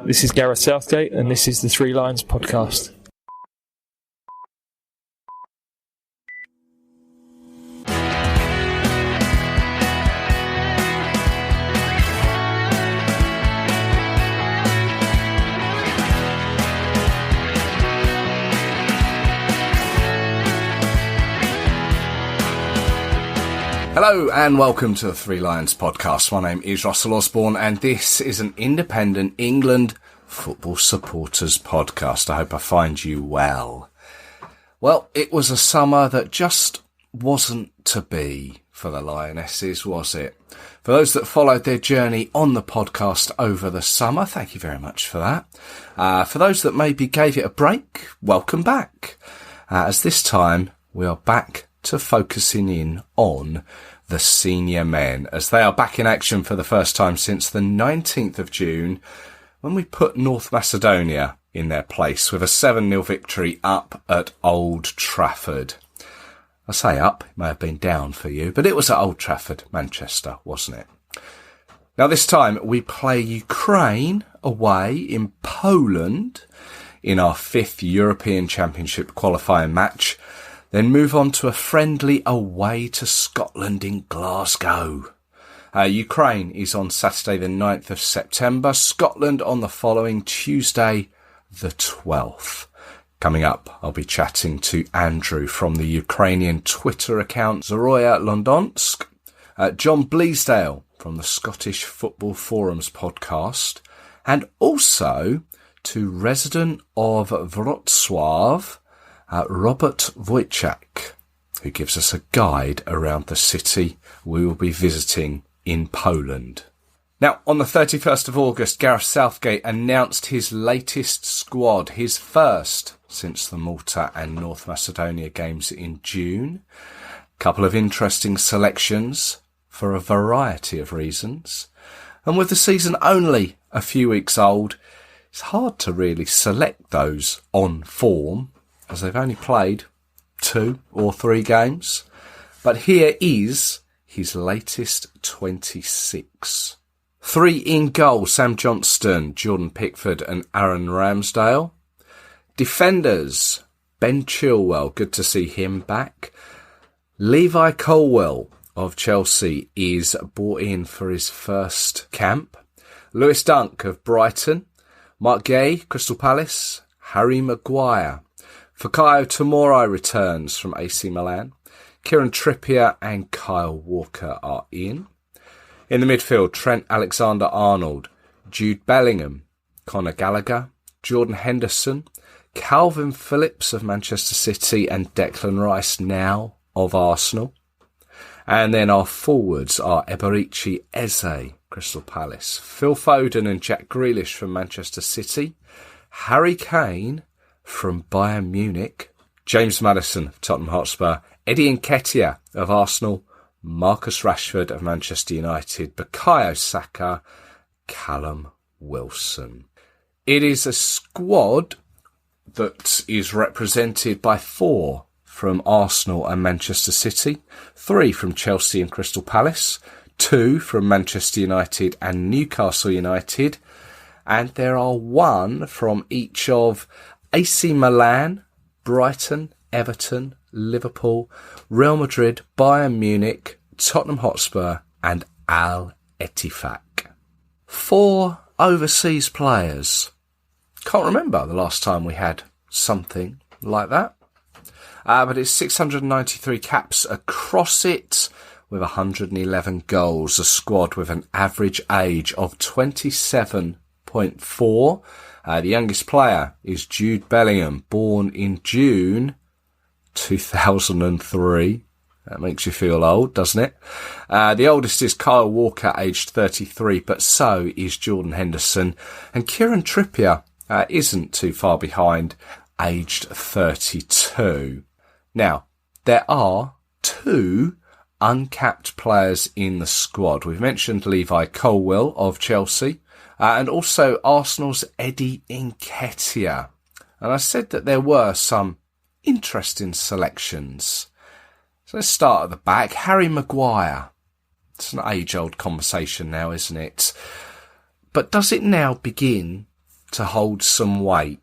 This is Gareth Southgate, and this is the Three Lions podcast. Hello and welcome to the Three Lions podcast. My name is Russell Osborne and this is an independent England football supporters podcast. I hope I find you well. Well, it was a summer that just wasn't to be for the Lionesses, was it? For those that followed their journey on the podcast over the summer, thank you very much for that. For those that maybe gave it a break, welcome back. As this time we are back to focusing in on the senior men as they are back in action for the first time since the 19th of June when we put North Macedonia in their place with a 7-0 victory up at Old Trafford. I say up, it may have been down for you, but it was at Old Trafford, Manchester, wasn't it? Now this time we play Ukraine away in Poland in our 5th European Championship qualifying match, then move on to a friendly away to Scotland in Glasgow. Ukraine is on Saturday the 9th of September, Scotland on the following Tuesday the 12th. Coming up, I'll be chatting to Andrew from the Ukrainian Twitter account Zoroya Londonsk, John Bleasdale from the Scottish Football Forums podcast, and also to resident of Wroclaw, Robert Wojtczak, who gives us a guide around the city we will be visiting in Poland. Now, on the 31st of August, Gareth Southgate announced his latest squad, his first since the Malta and North Macedonia games in June. A couple of interesting selections for a variety of reasons. And with the season only a few weeks old, it's hard to really select those on form, as they've only played 2 or 3 games. But here is his latest 26. 3 in goal, Sam Johnston, Jordan Pickford and Aaron Ramsdale. Defenders, Ben Chilwell, good to see him back. Levi Colwill of Chelsea is brought in for his first camp. Lewis Dunk of Brighton. Mark Gay, Crystal Palace. Harry Maguire. Fikayo Tomori returns from AC Milan. Kieran Trippier and Kyle Walker are in. In the midfield, Trent Alexander-Arnold, Jude Bellingham, Conor Gallagher, Jordan Henderson, Calvin Phillips of Manchester City and Declan Rice now of Arsenal. And then our forwards are Eberechi Eze, Crystal Palace, Phil Foden and Jack Grealish from Manchester City, Harry Kane from Bayern Munich, James Maddison of Tottenham Hotspur, Eddie Nketiah of Arsenal, Marcus Rashford of Manchester United, Bukayo Saka, Callum Wilson. It is a squad that is represented by 4 from Arsenal and Manchester City, 3 from Chelsea and Crystal Palace, 2 from Manchester United and Newcastle United, and there are 1 from each of AC Milan, Brighton, Everton, Liverpool, Real Madrid, Bayern Munich, Tottenham Hotspur and Al Ettifaq. 4 overseas players. Can't remember the last time we had something like that. But it's 693 caps across it with 111 goals. A squad with an average age of 27.4. The youngest player is Jude Bellingham, born in June 2003. That makes you feel old, doesn't it? The oldest is Kyle Walker, aged 33, but so is Jordan Henderson. And Kieran Trippier isn't too far behind, aged 32. Now, there are 2 uncapped players in the squad. We've mentioned Levi Colwill of Chelsea. And also Arsenal's Eddie Nketiah. And I said that there were some interesting selections. So let's start at the back. Harry Maguire. It's an age-old conversation now, isn't it? But does it now begin to hold some weight.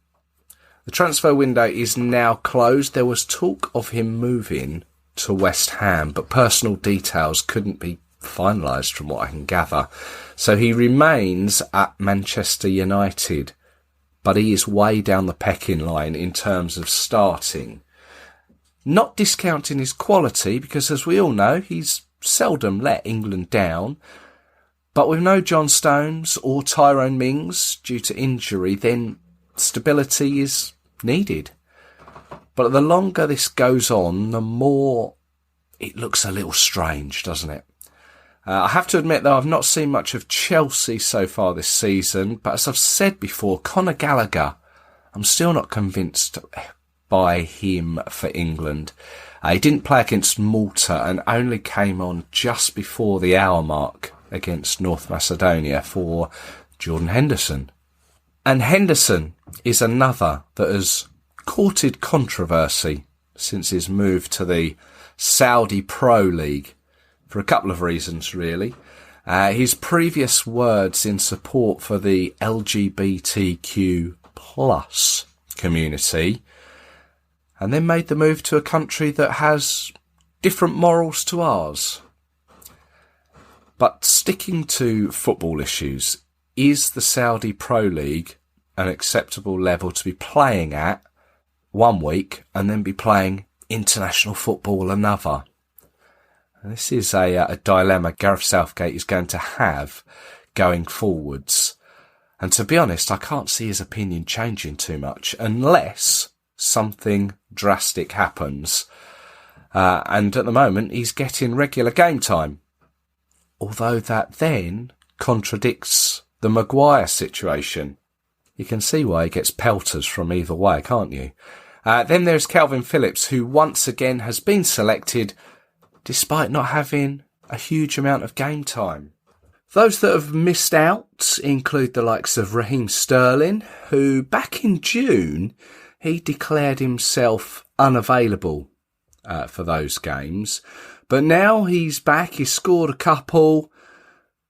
The transfer window is now closed. There was talk of him moving to West Ham, but personal details couldn't be finalised from what I can gather. So he remains at Manchester United, but he is way down the pecking line in terms of starting. Not discounting his quality, because as we all know, he's seldom let England down. But with no John Stones or Tyrone Mings due to injury, then stability is needed. But the longer this goes on, the more it looks a little strange, doesn't it? I have to admit, though, I've not seen much of Chelsea so far this season. But as I've said before, Conor Gallagher, I'm still not convinced by him for England. He didn't play against Malta and only came on just before the hour mark against North Macedonia for Jordan Henderson. And Henderson is another that has courted controversy since his move to the Saudi Pro League for a couple of reasons, really. His previous words in support for the LGBTQ plus community, and then made the move to a country that has different morals to ours. But sticking to football issues, is the Saudi Pro League an acceptable level to be playing at one week and then be playing international football another? And this is a dilemma Gareth Southgate is going to have going forwards. And to be honest, I can't see his opinion changing too much unless something drastic happens. And at the moment, he's getting regular game time. Although that then contradicts the Maguire situation. You can see why he gets pelters from either way, can't you? Then there's Calvin Phillips, who once again has been selected despite not having a huge amount of game time. Those that have missed out include the likes of Raheem Sterling, who back in June, he declared himself unavailable for those games. But now he's back, he's scored a couple,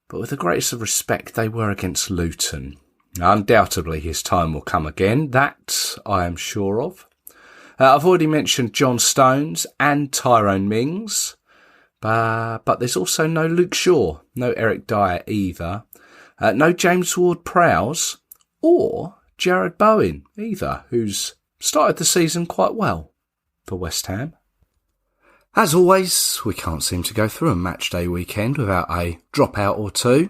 but with the greatest of respect, they were against Luton. Undoubtedly, his time will come again, that I am sure of. I've already mentioned John Stones and Tyrone Mings, but there's also no Luke Shaw, no Eric Dyer either, no James Ward-Prowse or Jared Bowen either, who's started the season quite well for West Ham. As always, we can't seem to go through a match day weekend without a dropout or two.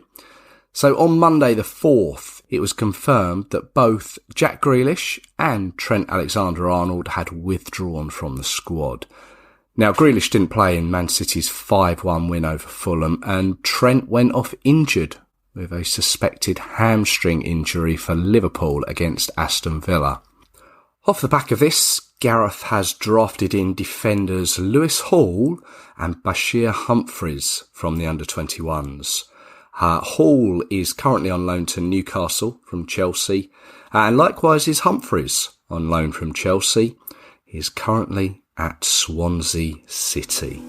So on Monday the 4th, it was confirmed that both Jack Grealish and Trent Alexander-Arnold had withdrawn from the squad. Now, Grealish didn't play in Man City's 5-1 win over Fulham, and Trent went off injured with a suspected hamstring injury for Liverpool against Aston Villa. Off the back of this, Gareth has drafted in defenders Lewis Hall and Bashir Humphreys from the under-21s. Hall is currently on loan to Newcastle from Chelsea, and likewise is Humphreys on loan from Chelsea. He is currently at Swansea City.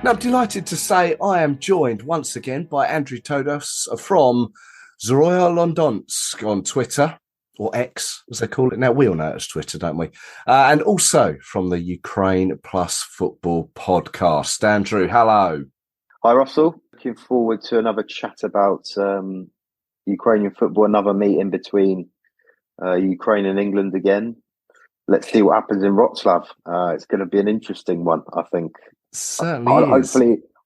Now, I'm delighted to say I am joined once again by Andrew Todos from Zroja Londonsk on Twitter, or X, as they call it now. We all know it as Twitter, don't we? And also from the Ukraine Plus Football podcast. Andrew, hello. Hi, Russell. Looking forward to another chat about Ukrainian football, another meeting between Ukraine and England again. Let's see what happens in Wroclaw. It's going to be an interesting one, I think. Certainly is.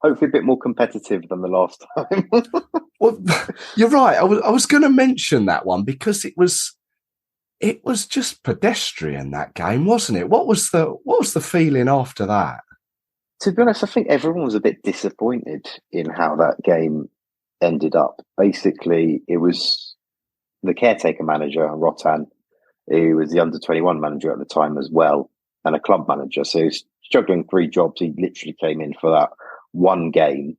Hopefully a bit more competitive than the last time. Well, you're right. I was going to mention that one because it was just pedestrian, that game, wasn't it? What was the feeling after that? To be honest, I think everyone was a bit disappointed in how that game ended up. Basically, it was the caretaker manager, Rotan, who was the under-21 manager at the time as well, and a club manager. So he was juggling 3 jobs. He literally came in for that one game,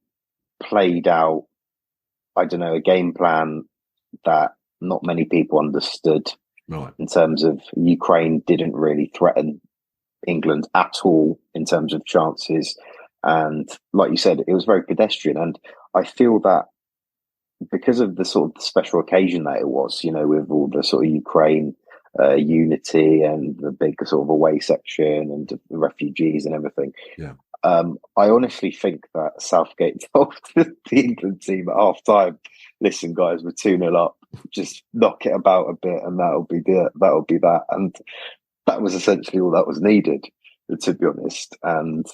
played out, I don't know, a game plan that not many people understood. Right. in terms of Ukraine didn't really threaten England at all in terms of chances. And like you said, it was very pedestrian. And I feel that because of the sort of special occasion that it was, with all the sort of Ukraine unity and the big sort of away section and the refugees and everything. Yeah. I honestly think that Southgate told the England team at half time, listen, guys, we're 2-0 up. Just knock it about a bit and that'll be that. And that was essentially all that was needed, to be honest. And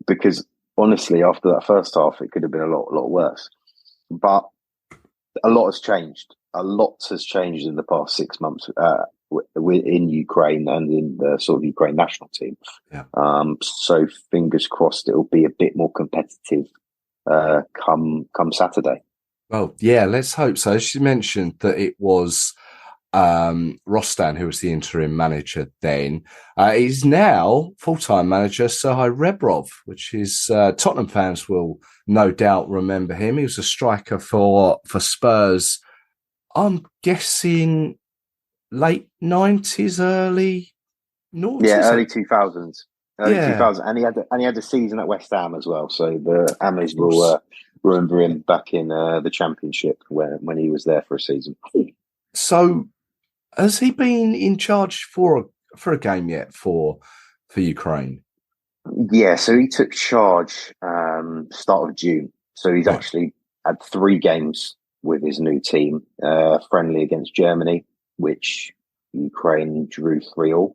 because honestly, after that first half, it could have been a lot worse. But a lot has changed. A lot has changed in the past 6 months in Ukraine and in the sort of Ukraine national team. Yeah. So fingers crossed it'll be a bit more competitive come Saturday. Well, yeah, let's hope so. She mentioned that it was Rostan who was the interim manager then. He's now full-time manager Serhij Rebrov, which is Tottenham fans will no doubt remember him. He was a striker for Spurs. I'm guessing late 90s, early 90s. Yeah, early 2000s. Early Yeah. 2000s. And he had a season at West Ham as well. So the Hammers will remember him back in the Championship when he was there for a season. So has he been in charge for a game yet for Ukraine? Yeah, so he took charge start of June. So he's actually had 3 games with his new team. Friendly against Germany, which Ukraine drew 3-3.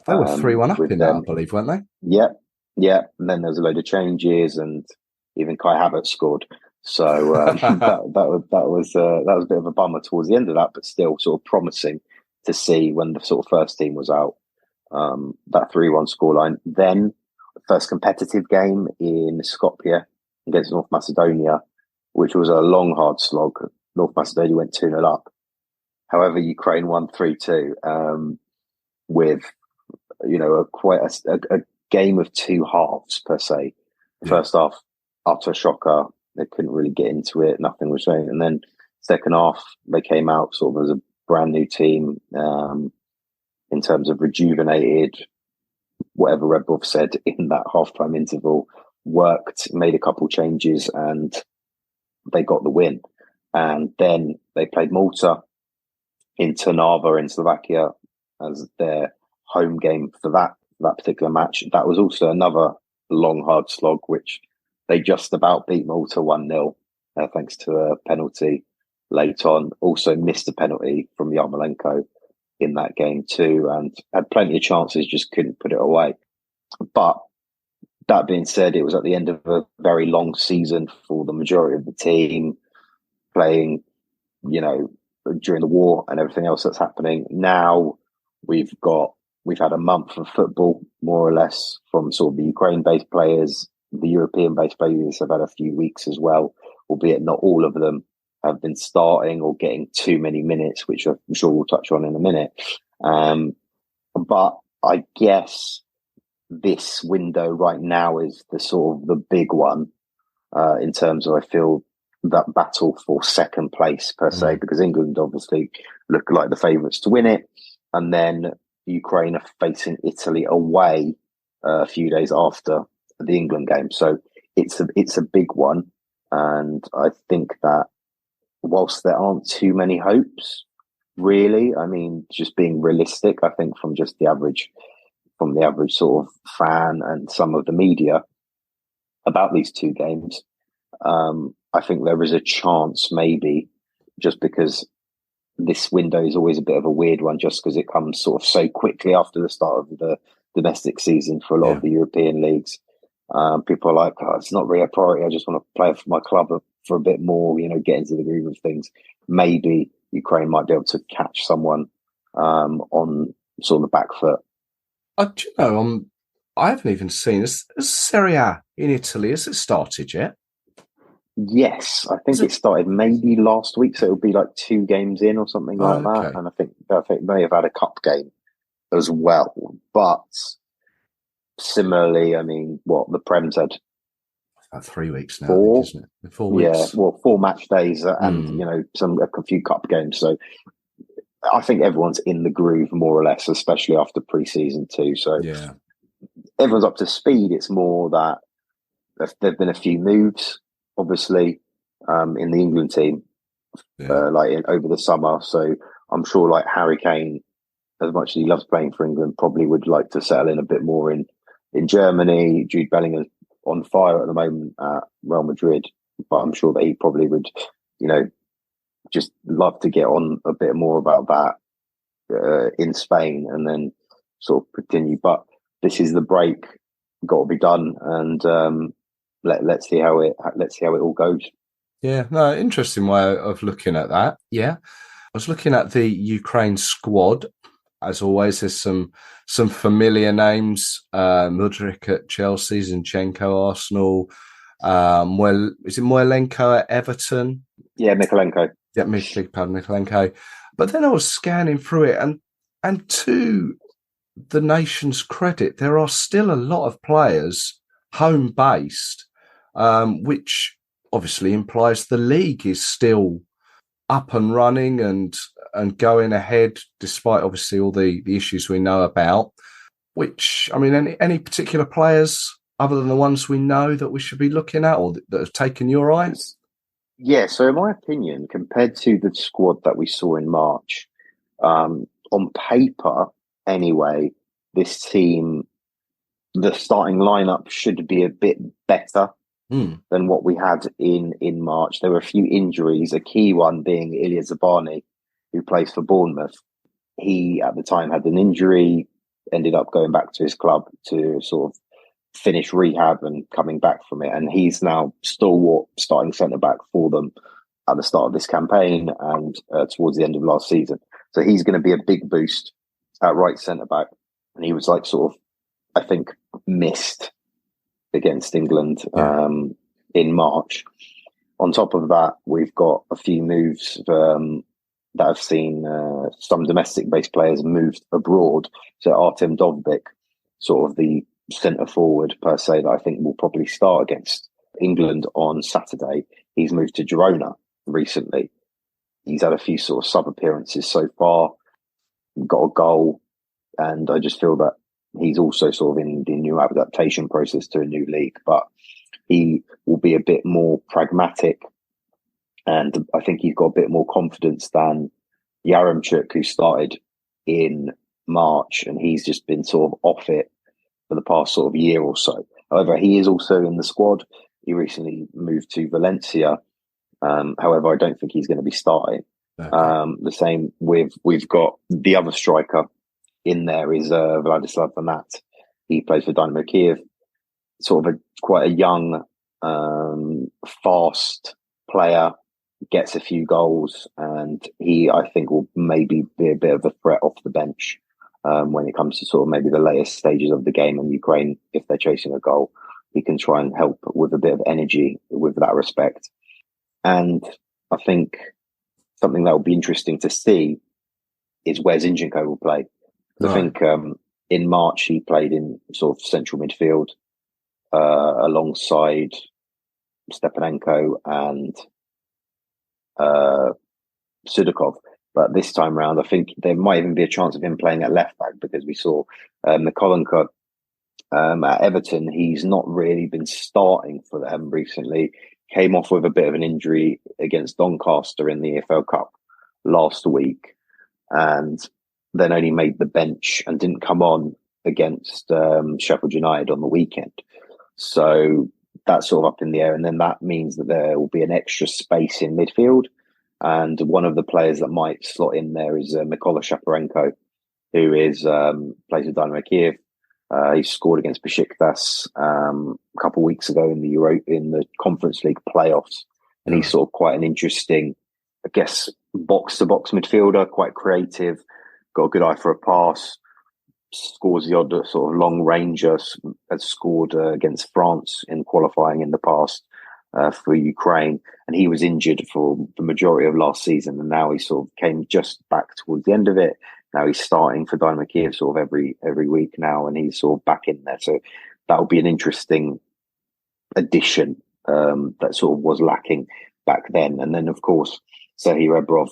They were 3-1 up in that, I believe, weren't they? Yeah. And then there was a load of changes, and even Kai Havertz scored. So that was a bit of a bummer towards the end of that, but still sort of promising to see when the sort of first team was out. That 3-1 scoreline. Then first competitive game in Skopje against North Macedonia, which was a long, hard slog. North Macedonia went 2-0 up. However, Ukraine won 3-2 with, quite a game of 2 halves per se. Yeah. First half, utter shocker. They couldn't really get into it. Nothing was going. And then second half, they came out sort of as a brand new team in terms of rejuvenated. Whatever Rebrov said in that halftime interval worked, made a couple changes, and they got the win. And then they played Malta in Trnava in Slovakia as their home game for that particular match. That was also another long, hard slog, which they just about beat Malta 1-0 thanks to a penalty late on. Also missed a penalty from Yarmolenko in that game too, and had plenty of chances, just couldn't put it away. But that being said, it was at the end of a very long season for the majority of the team, playing, during the war and everything else that's happening. Now we've had a month of football, more or less, from sort of the Ukraine-based players. The European-based players have had a few weeks as well, albeit not all of them have been starting or getting too many minutes, which I'm sure we'll touch on in a minute. But I guess this window right now is the sort of the big one in terms of, I feel, that battle for second place per se, because England obviously look like the favourites to win it. And then Ukraine are facing Italy away a few days after the England game. So it's a big one. And I think that whilst there aren't too many hopes, really, I mean, just being realistic, I think from the average sort of fan and some of the media about these 2 games, I think there is a chance, maybe, just because this window is always a bit of a weird one, just because it comes sort of so quickly after the start of the domestic season for a lot of the European leagues. People are like, it's not really a priority. I just want to play for my club for a bit more, get into the groove of things. Maybe Ukraine might be able to catch someone on sort of the back foot. I haven't even seen this. Serie A in Italy, has it started yet? Yes, I think it started maybe last week, so it'll be like 2 games in or something like that. And I think they may have had a cup game as well. But similarly, I mean, the Prem's had about 3 weeks now, 4, I think, isn't it? 4 weeks. Yeah, 4 match days and a few cup games. So I think everyone's in the groove more or less, especially after pre-season too. So Yeah. everyone's up to speed. It's more that there've been a few moves, obviously, in the England team, over the summer. So I'm sure, like Harry Kane, as much as he loves playing for England, probably would like to settle in a bit more in Germany. Jude Bellingham's on fire at the moment at Real Madrid, but I'm sure that he probably would, just love to get on a bit more about that in Spain and then sort of continue. But this is the break, got to be done, and let's see how it all goes. Yeah, no, interesting way of looking at that. Yeah, I was looking at the Ukraine squad. As always, there's some familiar names. Mudryk at Chelsea, Zinchenko, Arsenal. Is it Moilenko at Everton? Yeah, Mikolenko. Yeah, Mikolenko. But then I was scanning through it, and to the nation's credit, there are still a lot of players home-based, which obviously implies the league is still up and running and going ahead, despite obviously all the issues we know about. Which, I mean, any particular players other than the ones we know that we should be looking at or that have taken your eyes? Yeah, so in my opinion, compared to the squad that we saw in March, on paper anyway, this team, the starting lineup should be a bit better than what we had in March. There were a few injuries, a key one being Ilya Zabani, who plays for Bournemouth. He, at the time, had an injury, ended up going back to his club to sort of finish rehab and coming back from it. And he's now stalwart starting centre-back for them at the start of this campaign and towards the end of last season. So he's going to be a big boost at right centre-back. And he was like sort of, I think, missed against England in March. On top of that, we've got a few moves that have seen some domestic-based players moved abroad. So Artem Dovbyk, sort of the centre-forward per se, that I think will probably start against England on Saturday. He's moved to Girona recently. He's had a few sort of sub-appearances so far, got a goal, and I just feel that he's also sort of in the new adaptation process to a new league, but he will be a bit more pragmatic, and I think he's got a bit more confidence than Yaremchuk, who started in March, and he's just been sort of off it for the past sort of year or so. However, he is also in the squad. He recently moved to Valencia. However, I don't think he's going to be starting. Okay. The same we've got the other striker in there is Vladislav Vanat. He plays for Dynamo Kiev. Sort of quite a young, fast player, gets a few goals, and he, I think, will maybe be a bit of a threat off the bench when it comes to sort of maybe the latest stages of the game in Ukraine. If they're chasing a goal, he can try and help with a bit of energy with that respect. And I think something that will be interesting to see is where Zinchenko will play. Right. I think in March he played in sort of central midfield alongside Stepanenko and Sudakov. But this time round, I think there might even be a chance of him playing at left back, because we saw Mikolenko at Everton. He's not really been starting for them recently. Came off with a bit of an injury against Doncaster in the EFL Cup last week, and then only made the bench and didn't come on against Sheffield United on the weekend. So that's sort of up in the air. And then that means that there will be an extra space in midfield. And one of the players that might slot in there is Mykola Shaparenko, who is plays with Dynamo Kiev. He scored against Besiktas a couple of weeks ago in the Conference League playoffs. And he's sort of quite an interesting, I guess, box-to-box midfielder, quite creative, got a good eye for a pass, scores the odd sort of long ranger, has scored against France in qualifying in the past for Ukraine. And he was injured for the majority of last season, and now he sort of came just back towards the end of it. Now he's starting for Dynamo Kiev sort of every week now, and he's sort of back in there. So that will be an interesting addition that sort of was lacking back then. And then, of course, Serhii Rebrov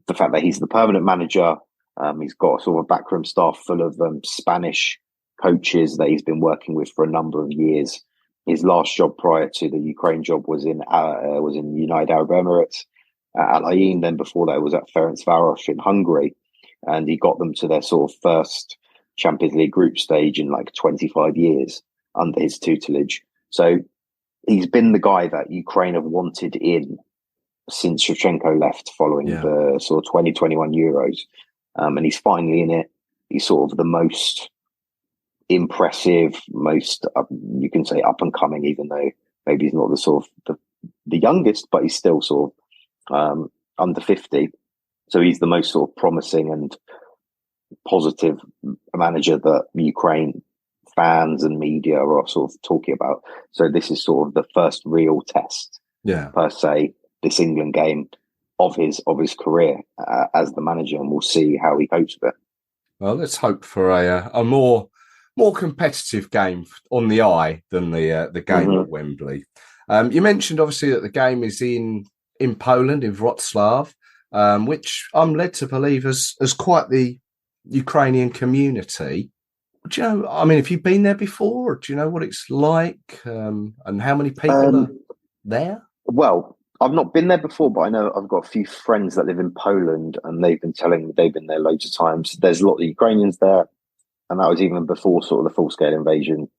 the fact that he's the permanent manager, he's got sort of a backroom staff full of Spanish coaches that he's been working with for a number of years. His last job prior to the Ukraine job was in United Arab Emirates at Al Ain. Then before that, it was at Ferencváros in Hungary, and he got them to their sort of first Champions League group stage in like 25 years under his tutelage. So he's been the guy that Ukraine have wanted in since Shevchenko left following the sort of 2021 Euros. And he's finally in it. He's sort of the most impressive, most, you can say, up and coming, even though maybe he's not the sort of the youngest, but he's still sort of under 50. So he's the most sort of promising and positive manager that Ukraine fans and media are sort of talking about. So this is sort of the first real test, per se, this England game of his career as the manager, and we'll see how he copes with it. Well, let's hope for a more competitive game on the eye than the game at Wembley. You mentioned obviously that the game is in Poland, in Wroclaw, which I'm led to believe has quite the Ukrainian community. Do you know, I mean, have you been there before? Do you know what it's like, and how many people are there? Well, I've not been there before, but I know I've got a few friends that live in Poland, and they've been telling me they've been there loads of times. There's a lot of Ukrainians there, and that was even before sort of the full-scale invasion.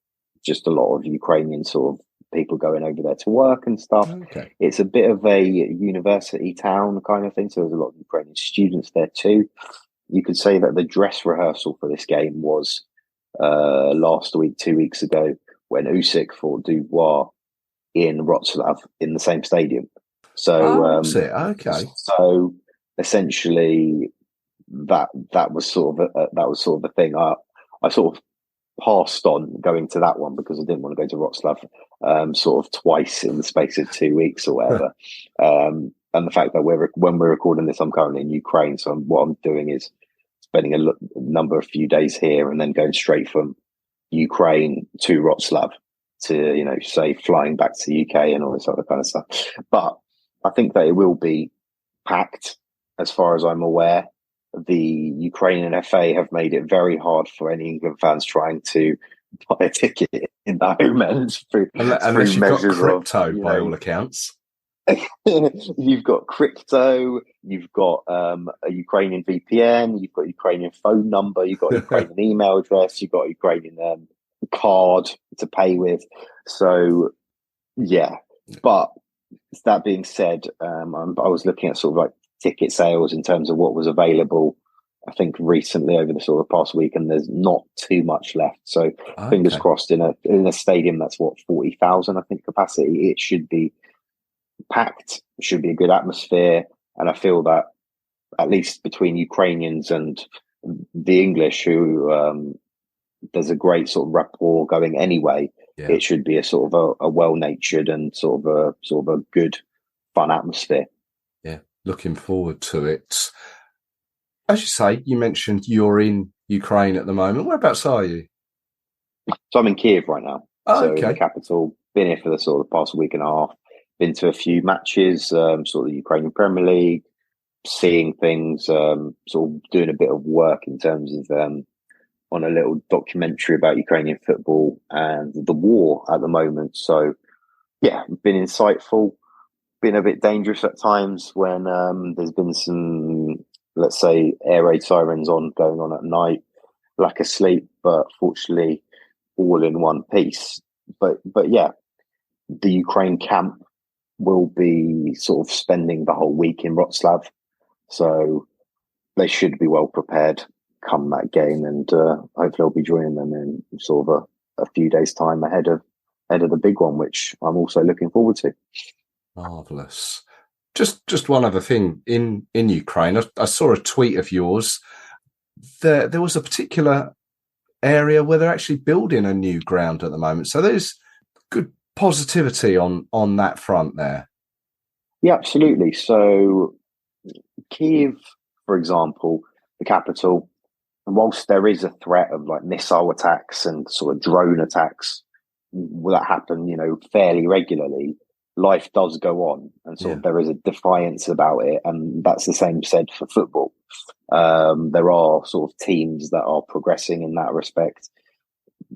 Just a lot of Ukrainian sort of people going over there to work and stuff. Okay. It's a bit of a university town kind of thing, so there's a lot of Ukrainian students there too. You could say that the dress rehearsal for this game was last week, 2 weeks ago, when Usyk fought Dubois in Wroclaw in the same stadium. So, okay. So essentially, that was sort of the thing. I sort of passed on going to that one because I didn't want to go to Wroclaw sort of twice in the space of 2 weeks or whatever. And the fact that when we're recording this, I'm currently in Ukraine, so what I'm doing is spending a few days here and then going straight from Ukraine to Wroclaw to, say flying back to the UK and all this other kind of stuff. But I think that it will be packed as far as I'm aware. The Ukrainian FA have made it very hard for any England fans trying to buy a ticket in the home end unless you've got crypto by all accounts. You've got crypto, you've got a Ukrainian VPN, you've got Ukrainian phone number, you've got Ukrainian email address, you've got Ukrainian card to pay with. So, yeah. But that being said, I was looking at sort of like ticket sales in terms of what was available, I think recently over the sort of past week, and there's not too much left. So fingers crossed in a stadium that's 40,000, I think, capacity, it should be packed, should be a good atmosphere. And I feel that at least between Ukrainians and the English, who there's a great sort of rapport going anyway. Yeah. It should be a sort of a well-natured and sort of a good, fun atmosphere. Yeah, looking forward to it. As you say, you mentioned you're in Ukraine at the moment. Whereabouts are you? So I'm in Kiev right now. Oh, okay. In the capital. Been here for the sort of past week and a half. Been to a few matches, sort of the Ukrainian Premier League, seeing things, sort of doing a bit of work in terms of on a little documentary about Ukrainian football and the war at the moment. So, yeah, been insightful, been a bit dangerous at times when there's been some, let's say, air raid sirens going on at night, lack of sleep, but fortunately all in one piece. But yeah, the Ukraine camp will be sort of spending the whole week in Wroclaw. So they should be well prepared come that game, and hopefully I'll be joining them in sort of a few days' time ahead of the big one, which I'm also looking forward to. Marvellous. Just one other thing in Ukraine, I saw a tweet of yours. There was a particular area where they're actually building a new ground at the moment, so there's good positivity on that front there. Yeah, absolutely. So Kiev, for example, the capital, whilst there is a threat of like missile attacks and sort of drone attacks that happen, fairly regularly, life does go on, and sort of there is a defiance about it, and that's the same said for football. There are sort of teams that are progressing in that respect.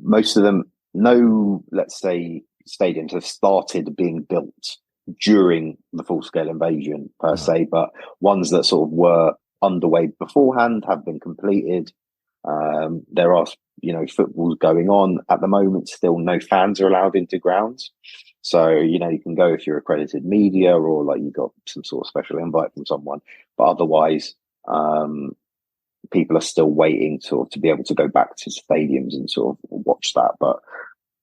Most of them, no, let's say, stadiums have started being built during the full-scale invasion per se, but ones that sort of were underway beforehand have been completed. There are, footballs going on at the moment. Still, no fans are allowed into grounds. So, you can go if you're accredited media or like you got some sort of special invite from someone. But otherwise, people are still waiting to be able to go back to stadiums and sort of watch that. But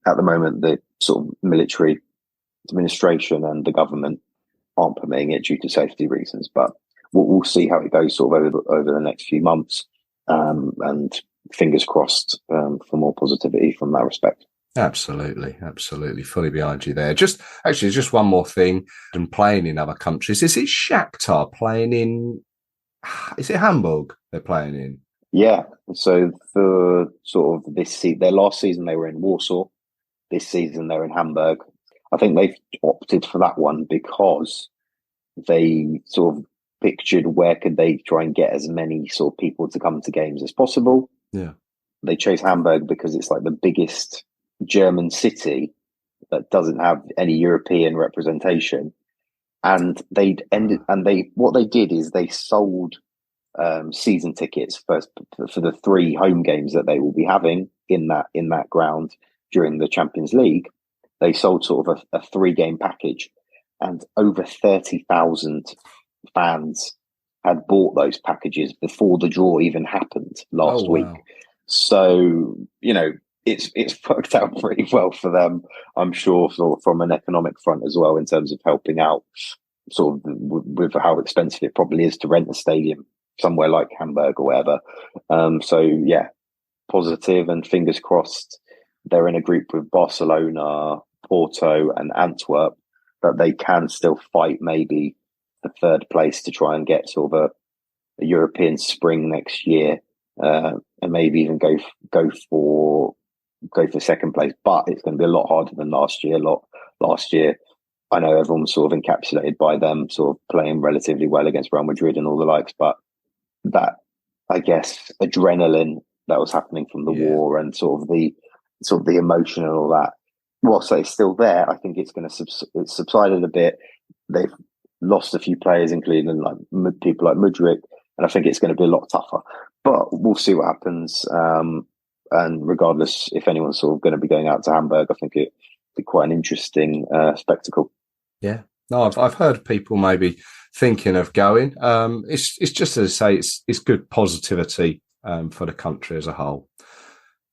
at the moment, the sort of military administration and the government aren't permitting it due to safety reasons. But we'll see how it goes sort of over the next few months. And fingers crossed for more positivity from that respect. Absolutely. Fully behind you there. Just one more thing. And playing in other countries. Is it Shakhtar playing in? Is it Hamburg they're playing in? Yeah. So for sort of their last season they were in Warsaw. This season they're in Hamburg. I think they've opted for that one because they sort of pictured where could they try and get as many sort of people to come to games as possible. Yeah. They chose Hamburg because it's like the biggest German city that doesn't have any European representation, and what they did is they sold season tickets for the 3 home games that they will be having in that ground during the Champions League. They sold sort of a 3-game package, and over 30,000 fans had bought those packages before the draw even happened last week. So it's worked out pretty well for them, I'm sure, sort of from an economic front as well, in terms of helping out sort of with how expensive it probably is to rent a stadium somewhere like Hamburg or whatever. So yeah, positive, and fingers crossed they're in a group with Barcelona, Porto and Antwerp, that they can still fight maybe the 3rd place to try and get sort of a European spring next year, and maybe even go for 2nd place. But it's going to be a lot harder than last year. Last year, I know everyone was sort of encapsulated by them sort of playing relatively well against Real Madrid and all the likes, but that, I guess, adrenaline that was happening from the war and sort of the emotion and all that, whilst it's still there, I think it's subsided a bit. They've lost a few players, including like people like Mudryk, and I think it's going to be a lot tougher. But we'll see what happens. And regardless, if anyone's sort of going to be going out to Hamburg, I think it'd be quite an interesting spectacle. Yeah, no, I've heard people maybe thinking of going. It's just, as I say, it's good positivity for the country as a whole.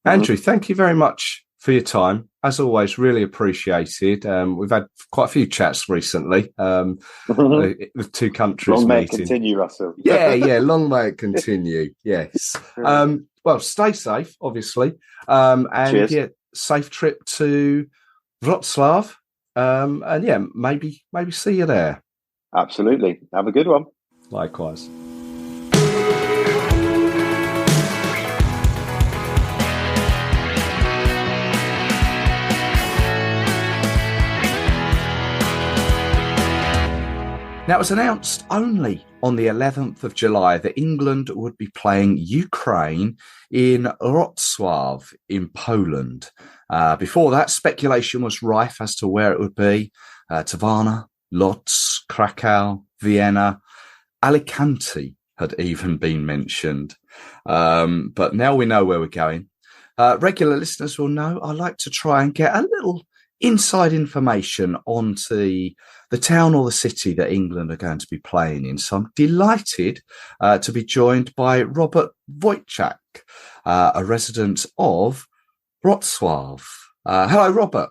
Andrew, thank you very much for your time. As always, really appreciated. We've had quite a few chats recently with 2 countries long may meeting. It continue, Russell. Yeah, long may it continue. Yes. Well, stay safe, obviously. And cheers. Yeah, safe trip to Wroclaw. And yeah, maybe see you there. Absolutely. Have a good one. Likewise. Now, it was announced only on the 11th of July that England would be playing Ukraine in Wrocław in Poland. Before that, speculation was rife as to where it would be. Tirana, Lodz, Krakow, Vienna, Alicante had even been mentioned. But now we know where we're going. Regular listeners will know I like to try and get a little inside information onto the town or the city that England are going to be playing in. So I'm delighted to be joined by Robert Wojtczak, a resident of Wrocław. Hello, Robert.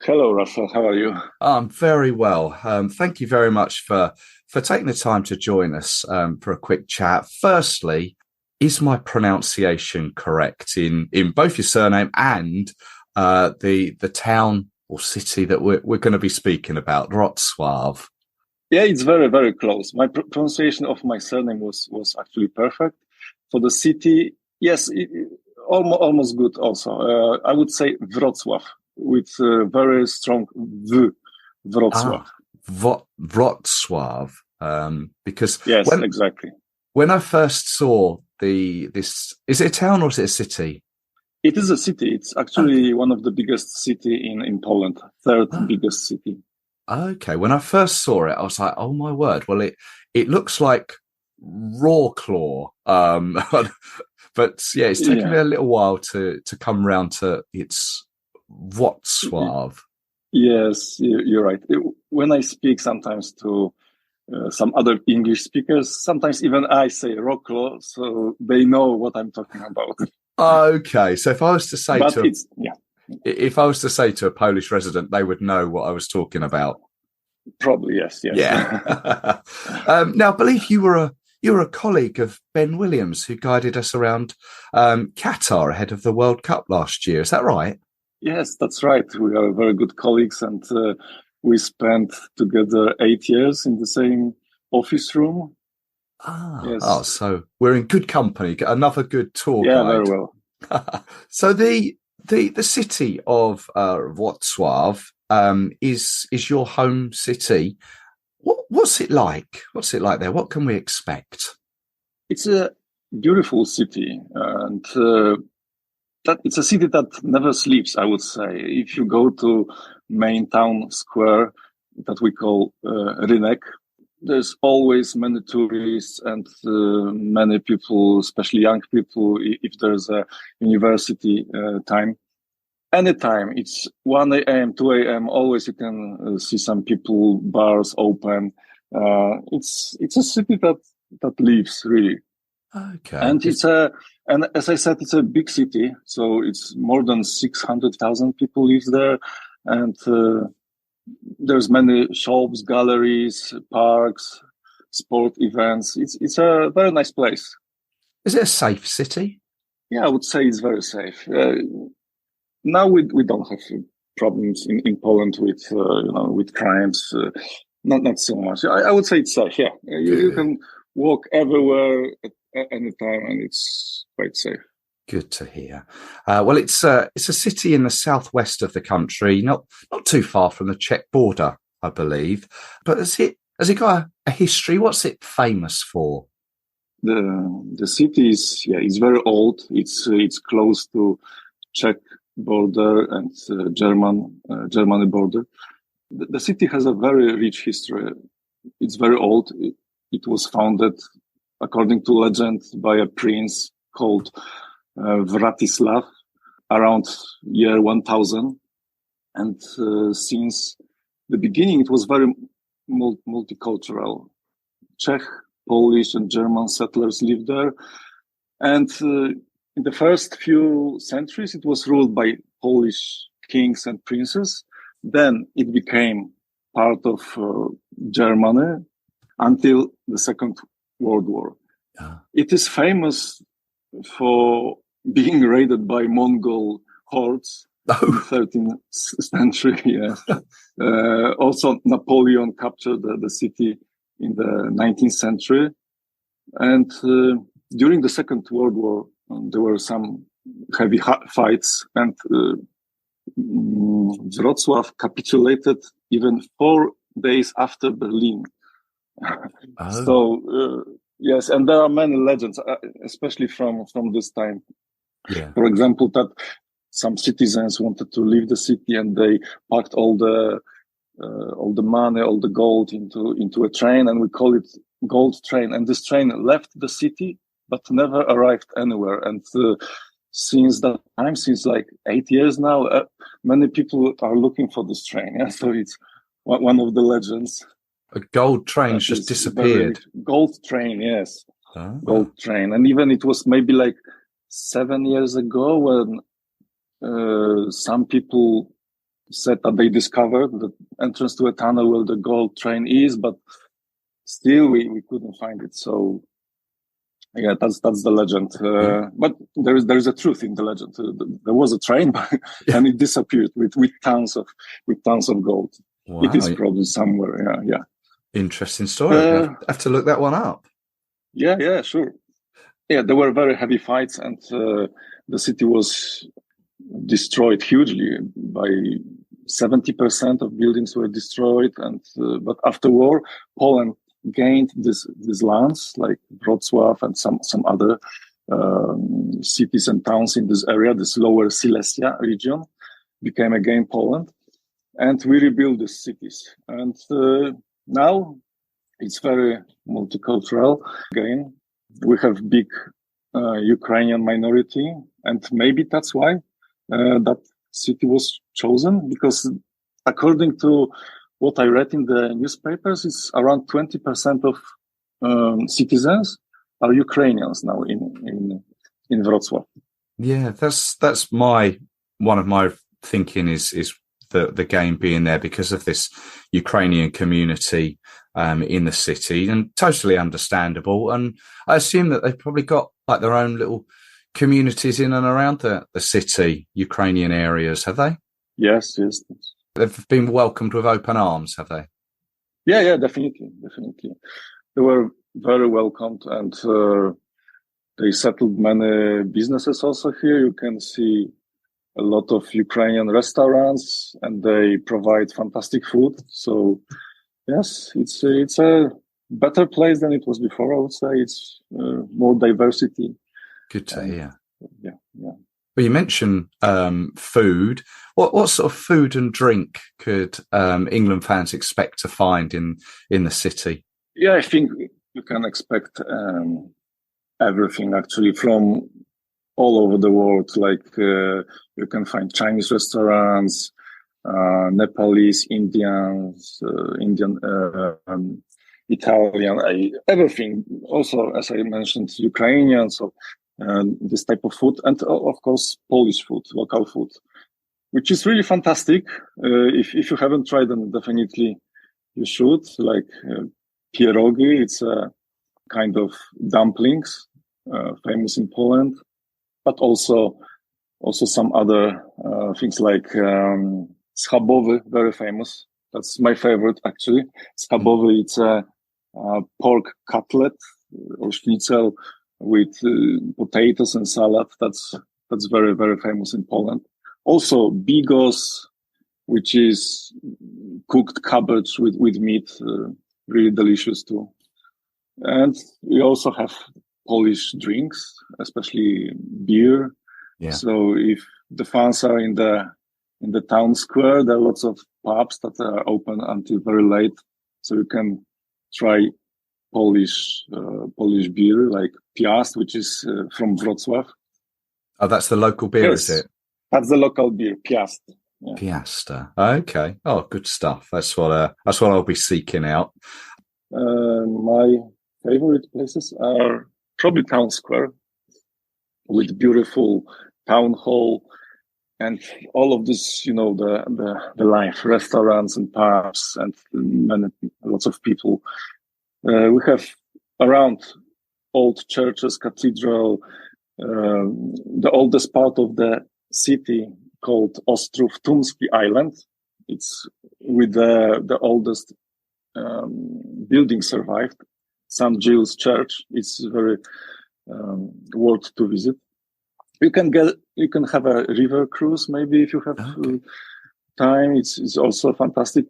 Hello, Russell. How are you? I'm very well. Thank you very much for taking the time to join us for a quick chat. Firstly, is my pronunciation correct in both your surname and the town or city that we're going to be speaking about, Wrocław? Yeah, it's very, very close. My pronunciation of my surname was actually perfect. For the city, yes, almost good also. I would say Wrocław with very strong V, Wrocław. Wrocław. Because yes, exactly. When I first saw this, is it a town or is it a city? It is a city. It's actually one of the biggest city in Poland, third biggest city. Okay. When I first saw it, I was like, oh my word. Well, it looks like Wroclaw. But yeah, it's taken me a little while to come round to its Wrocław. Yes, you're right. When I speak sometimes to some other English speakers, sometimes even I say Wroclaw, so they know what I'm talking about. Okay, so if I was to say if I was to say to a Polish resident, they would know what I was talking about. Probably yes. Yeah. Now, I believe you were a colleague of Ben Williams who guided us around Qatar ahead of the World Cup last year. Is that right? Yes, that's right. We are very good colleagues, and we spent together 8 years in the same office room. Yes. Oh, so we're in good company. Another good tour guide. Yeah, very well. So the city of Wrocław is your home city. What's it like? What's it like there? What can we expect? It's a beautiful city, and it's a city that never sleeps, I would say. If you go to main town square that we call Rynek, there's always many tourists and many people, especially young people, if there's a university time. Anytime, it's 1 a.m., 2 a.m., always you can see some people, bars open. It's a city that lives, really. Okay. And and as I said, it's a big city, so it's more than 600,000 people live there, and there's many shops, galleries, parks, sport events. It's a very nice place. Is it a safe city? Yeah, I would say it's very safe. Now we don't have problems in Poland with with crimes. Not so much. I would say it's safe. Yeah, you can walk everywhere at any time, and it's quite safe. Good to hear. Well, it's a city in the southwest of the country, not too far from the Czech border, I believe. But has it got a history? What's it famous for? The city is very old. It's close to Czech border and Germany border. The city has a very rich history. It's very old. It was founded, according to legend, by a prince called Wratislav around year 1000. And since the beginning, it was very multicultural. Czech, Polish, and German settlers lived there. And in the first few centuries, it was ruled by Polish kings and princes. Then it became part of Germany until the Second World War. Yeah. It is famous for being raided by Mongol hordes in the 13th century. Yes. Also, Napoleon captured the city in the 19th century. And during the Second World War, there were some heavy fights, and Wrocław capitulated even 4 days after Berlin. Oh. So, yes, and there are many legends, especially from this time. Yeah. For example, that some citizens wanted to leave the city, and they packed all the money, all the gold into a train, and we call it gold train. And this train left the city, but never arrived anywhere. And since that time, since like 8 years now, many people are looking for this train. Yeah? So it's one of the legends. A gold train just disappeared. Gold train, yes. Oh. Gold train. And even it was maybe like 7 years ago when some people said that they discovered the entrance to a tunnel where the gold train is, but still we couldn't find it. So yeah, that's the legend. But there is a truth in the legend. There was a train, and it disappeared with tons of gold. Wow. It is probably somewhere. Yeah. Interesting story. I have to look that one up. Yeah, sure. Yeah, there were very heavy fights, and the city was destroyed hugely by 70% of buildings were destroyed, and but after war, Poland gained these lands like Wrocław and some other cities and towns in this area. This Lower Silesia region became again Poland, and we rebuilt these cities. And now it's very multicultural again. We have big Ukrainian minority, and maybe that's why that city was chosen, because according to what I read in the newspapers, it's around 20% of citizens are Ukrainians now in Wrocław. Yeah, that's one of my thinking is the game being there because of this Ukrainian community in the city, and totally understandable. And I assume that they've probably got like their own little communities in and around the city, Ukrainian areas, have they? Yes. They've been welcomed with open arms, have they? Yeah, definitely. They were very welcomed, and they settled many businesses also here. You can see a lot of Ukrainian restaurants, and they provide fantastic food. So yes, it's a better place than it was before. I would say it's more diversity. Good to hear. Yeah. Well, you mentioned food. What sort of food and drink could England fans expect to find in the city? Yeah, I think you can expect everything actually from all over the world. Like you can find Chinese restaurants, Nepalese, Indians, Indian, Italian, everything. Also, as I mentioned, Ukrainian. So this type of food, and of course Polish food, local food, which is really fantastic. If you haven't tried them, definitely you should. Like pierogi, it's a kind of dumplings, famous in Poland, but also some other things like schabowy, very famous. That's my favorite actually. Schabowy, it's a pork cutlet or schnitzel with potatoes and salad. That's very, very famous in Poland. Also bigos, which is cooked cabbage with meat, really delicious too. And we also have Polish drinks, especially beer. Yeah. So if the fans are in the town square, there are lots of pubs that are open until very late, so you can try Polish beer like Piast, which is from Wrocław. Oh, that's the local beer, Yes, is it? That's the local beer, Piast. Yeah. Piasta. Okay. Oh, good stuff. That's what I'll be seeking out. My favorite places are probably town square with beautiful town hall and all of this, the life, restaurants and pubs and lots of people. We have around old churches, cathedral, the oldest part of the city called Ostrów Tumski Island. It's with the oldest building survived, St. Giles Church. It's very worth to visit. You can have a river cruise maybe if you have time. It's also fantastic,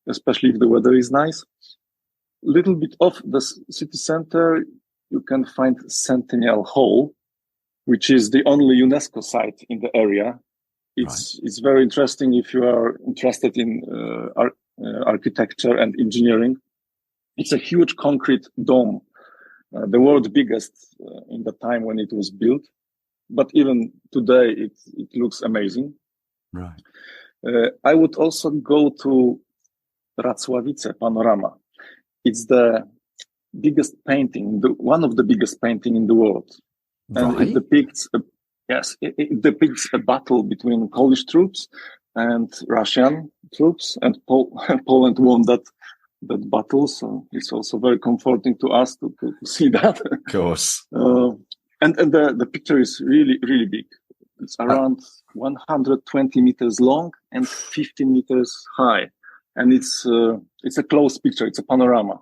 especially if the weather is nice. Little bit off the city center, you can find Centennial Hall, which is the only UNESCO site in the area. It's very interesting if you are interested in architecture and engineering. It's a huge concrete dome, the world's biggest in the time when it was built. But even today, it looks amazing. Right. I would also go to Racławice Panorama. It's the biggest painting, one of the biggest painting in the world. And it depicts, it depicts a battle between Polish troops and Russian troops, and Poland won that battle. So it's also very comforting to us to see that. Of course. And the picture is really, really big. It's around 120 meters long and 15 meters high. And it's a close picture. It's a panorama.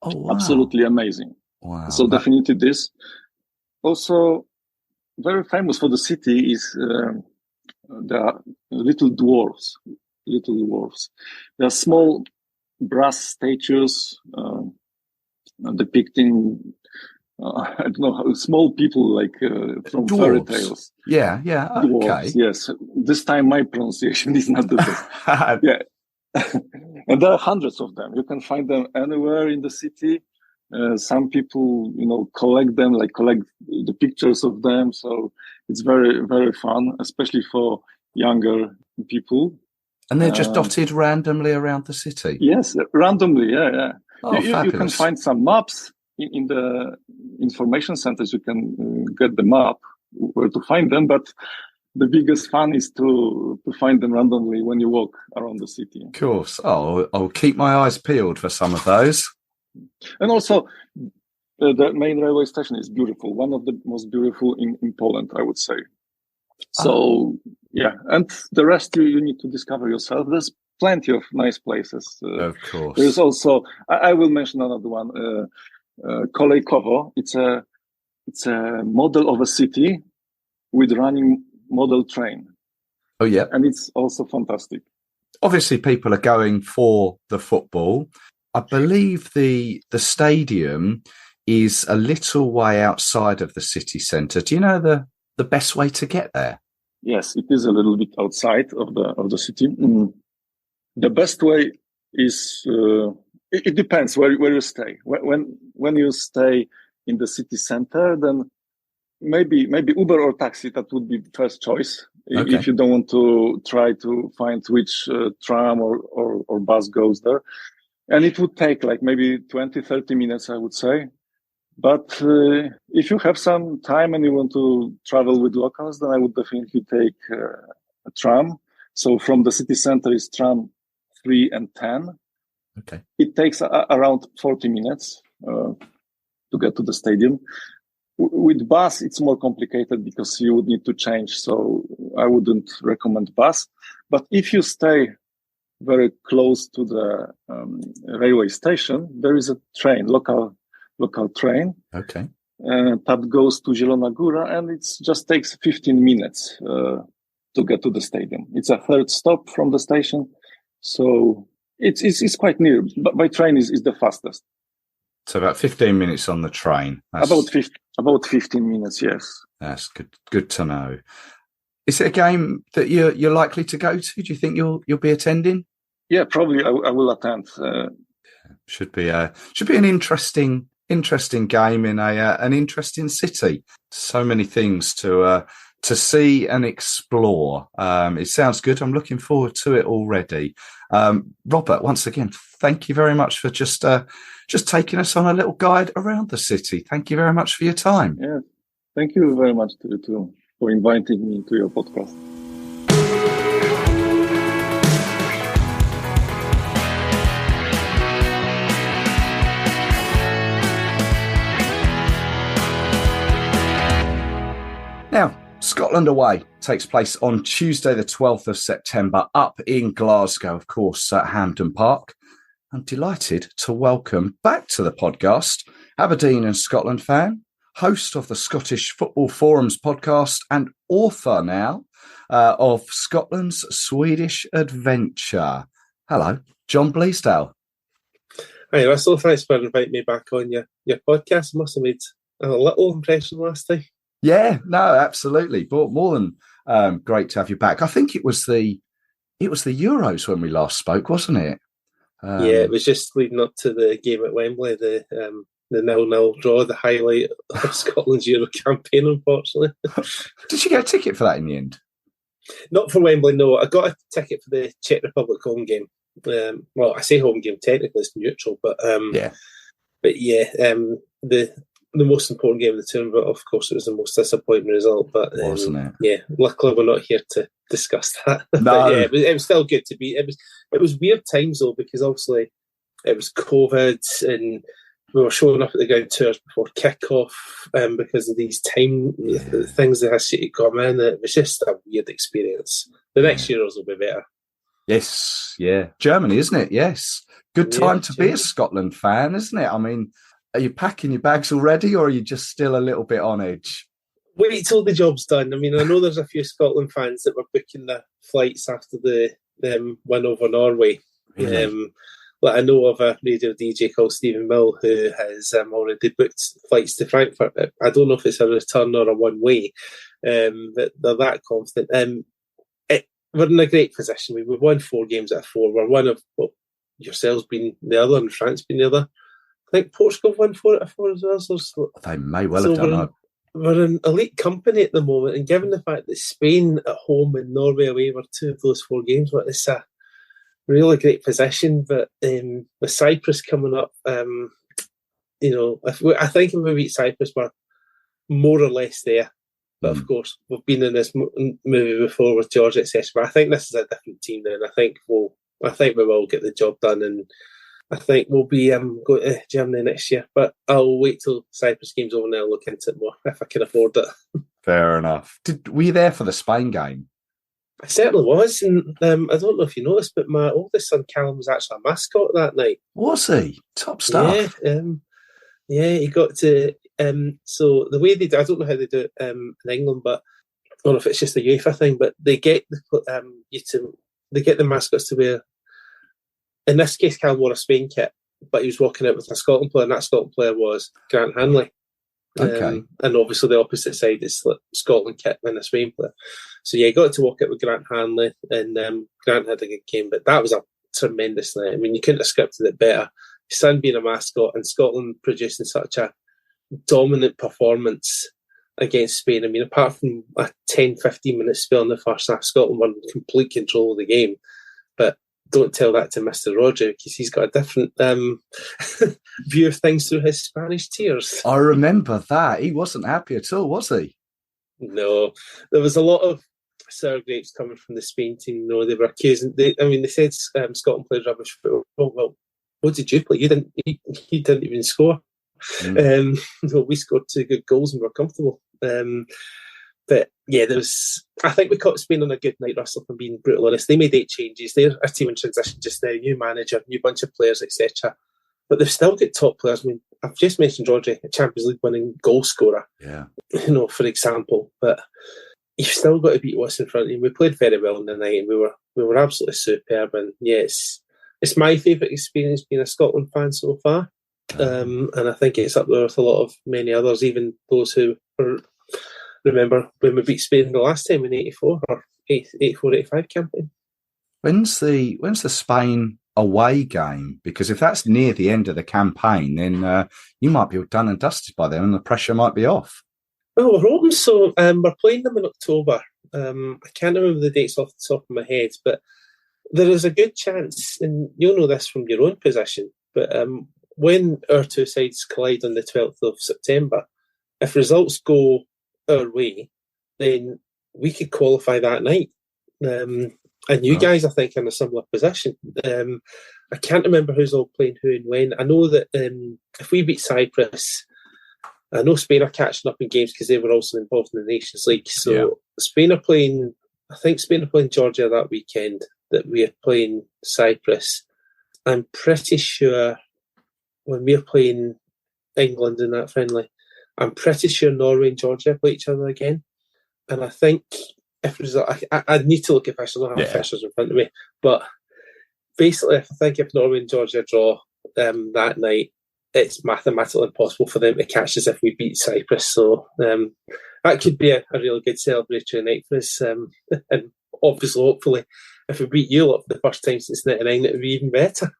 Oh, wow. Absolutely amazing. Wow. So definitely this. Also, very famous for the city is the little dwarfs. little wharves. There are small brass statues depicting, I don't know, small people like from Dwarves. fairy tales. Yeah, okay. Dwarves, yes. This time my pronunciation is not the best. Yeah. And there are hundreds of them. You can find them anywhere in the city. Some people, collect them, collect the pictures of them. So it's very, very fun, especially for younger people. And they're just dotted randomly around the city? Yes, randomly, yeah. Oh, you can find some maps in the information centers. You can get the map where to find them, but the biggest fun is to find them randomly when you walk around the city. Of course. Oh, I'll keep my eyes peeled for some of those. And also, the main railway station is beautiful. One of the most beautiful in Poland, I would say. So, yeah. And the rest you need to discover yourself. There's plenty of nice places. Of course. There's also, I will mention another one, Kolejkowo. It's a model of a city with running model train. Oh, yeah. And it's also fantastic. Obviously, people are going for the football. I believe the stadium is a little way outside of the city centre. Do you know the best way to get there? Yes, it is a little bit outside of the city. The best way is it depends where you stay. When you stay in the city centre, then maybe Uber or taxi, that would be the first choice. Okay. If you don't want to try to find which tram or bus goes there. And it would take maybe 20, 30 minutes, I would say. But if you have some time and you want to travel with locals, then I would definitely take a tram. So from the city center is tram 3 and 10. Okay. It takes around 40 minutes to get to the stadium. With bus, it's more complicated because you would need to change. So I wouldn't recommend bus. But if you stay very close to the railway station, there is a train, local train. Okay. That goes to Zielona Góra, and it just takes 15 minutes to get to the stadium. It's a third stop from the station, so it's quite near. But by train is the fastest. So about 15 minutes on the train. About 15 minutes, yes. That's good to know. Is it a game that you're likely to go to? Do you think you'll be attending? Yeah, probably I will attend. Should be an interesting game in an interesting city. So many things to see and explore. It sounds good. I'm looking forward to it already. Robert, once again, thank you very much for just taking us on a little guide around the city. Thank you very much for your time. Yeah, thank you very much to you too for inviting me to your podcast. Now, Scotland Away takes place on Tuesday, the 12th of September, up in Glasgow, of course, at Hampden Park. I'm delighted to welcome back to the podcast Aberdeen and Scotland fan, host of the Scottish Football Forums podcast, and author now of Scotland's Swedish Adventure. Hello, John Bleasdale. Hi, Russell. Thanks for inviting me back on your podcast. I must have made a little impression last time. Yeah, no, absolutely. But more than great to have you back. I think it was the Euros when we last spoke, wasn't it? Yeah, it was just leading up to the game at Wembley, the 0-0 draw, the highlight of Scotland's Euro campaign, unfortunately. Did you get a ticket for that in the end? Not for Wembley, no. I got a ticket for the Czech Republic home game. Well, I say home game, technically it's neutral, but the most important game of the tournament, of course, it was the most disappointing result. But wasn't it? Yeah, luckily we're not here to discuss that. No, but yeah, it was still good to be. It was weird times though, because obviously it was COVID and we were showing up at the ground 2 hours before kickoff because of these things that has to come in. It was just a weird experience. The next Euros will be better. Yes, yeah, Germany, isn't it? Yes, good time to be a Scotland fan, isn't it? I mean, are you packing your bags already, or are you just still a little bit on edge? Wait till the job's done. I mean, I know there's a few Scotland fans that were booking their flights after the win over Norway. Really? Like I know of a radio DJ called Stephen Mill who has already booked flights to Frankfurt. I don't know if it's a return or a one-way, but they're that confident. We're in a great position. We've won 4 games out of 4. We're one of, well, yourselves being the other and France being the other. I think Portugal won 4 out of 4 as well. So They may well have done that. We're in elite company at the moment, and given the fact that Spain at home and Norway away were 2 of those 4 games, it's a really great position. But with Cyprus coming up, I think if we beat Cyprus, we're more or less there. But of course, we've been in this movie before with Georgia, etc. But I think this is a different team now, and I think we will get the job done, and I think we'll be going to Germany next year. But I'll wait till Cyprus game's over and I'll look into it more if I can afford it. Fair enough. Were you there for the Spain game? I certainly was, and I don't know if you noticed, but my oldest son Callum was actually a mascot that night. Was he? Top stuff. Yeah, he got to. So the way they do, I don't know how they do it in England, but I don't know if it's just a UEFA thing. But they get they get the mascots to wear. In this case, Callum wore a Spain kit, but he was walking out with a Scotland player, and that Scotland player was Grant Hanley. Okay. And obviously the opposite side is Scotland kit and a Spain player. So yeah, he got to walk out with Grant Hanley, and Grant had a good game, but that was a tremendous night. I mean, you couldn't have scripted it better. His son being a mascot and Scotland producing such a dominant performance against Spain. I mean, apart from a 10-15 minute spell in the first half, Scotland were in complete control of the game. But don't tell that to Mr. Roger, because he's got a different view of things through his Spanish tears. I remember that. He wasn't happy at all, was he? No. There was a lot of sour grapes coming from the Spain team. No, they were accusing... They said Scotland played rubbish, but well, what did you play? You didn't even score. We scored 2 good goals and were comfortable. But yeah, I think we caught Spain on a good night, Russell, from being brutal honest. They made 8 changes. They're a team in transition just now, new manager, new bunch of players, etc. But they've still got top players. I mean, I've just mentioned Rodri, a Champions League winning goal scorer. Yeah. For example. But you've still got to beat what's in front of you. We played very well in the night, and we were absolutely superb. And yes, it's my favourite experience being a Scotland fan so far. And I think it's up there with a lot of many others, even those who remember when we beat Spain the last time in 84 or 84-85 campaign. When's the Spain away game? Because if that's near the end of the campaign, then you might be done and dusted by then and the pressure might be off. Well, we're hoping so. We're playing them in October. I can't remember the dates off the top of my head, but there is a good chance, and you'll know this from your own position, but when our 2 sides collide on the 12th of September, if results go our way, then we could qualify that night. And you guys, I think, are in a similar position. I can't remember who's all playing who and when. I know that if we beat Cyprus, I know Spain are catching up in games because they were also involved in the Nations League. So Spain are playing Georgia that weekend, that we are playing Cyprus. I'm pretty sure when we're playing England in that friendly, I'm pretty sure Norway and Georgia play each other again. And I think I need to look at fixtures. I don't have fixtures in front of me. But basically, if Norway and Georgia draw that night, it's mathematically impossible for them to catch us if we beat Cyprus. So that could be a really good celebratory night for us. And obviously, hopefully, if we beat you up for the first time since '99, it would be even better.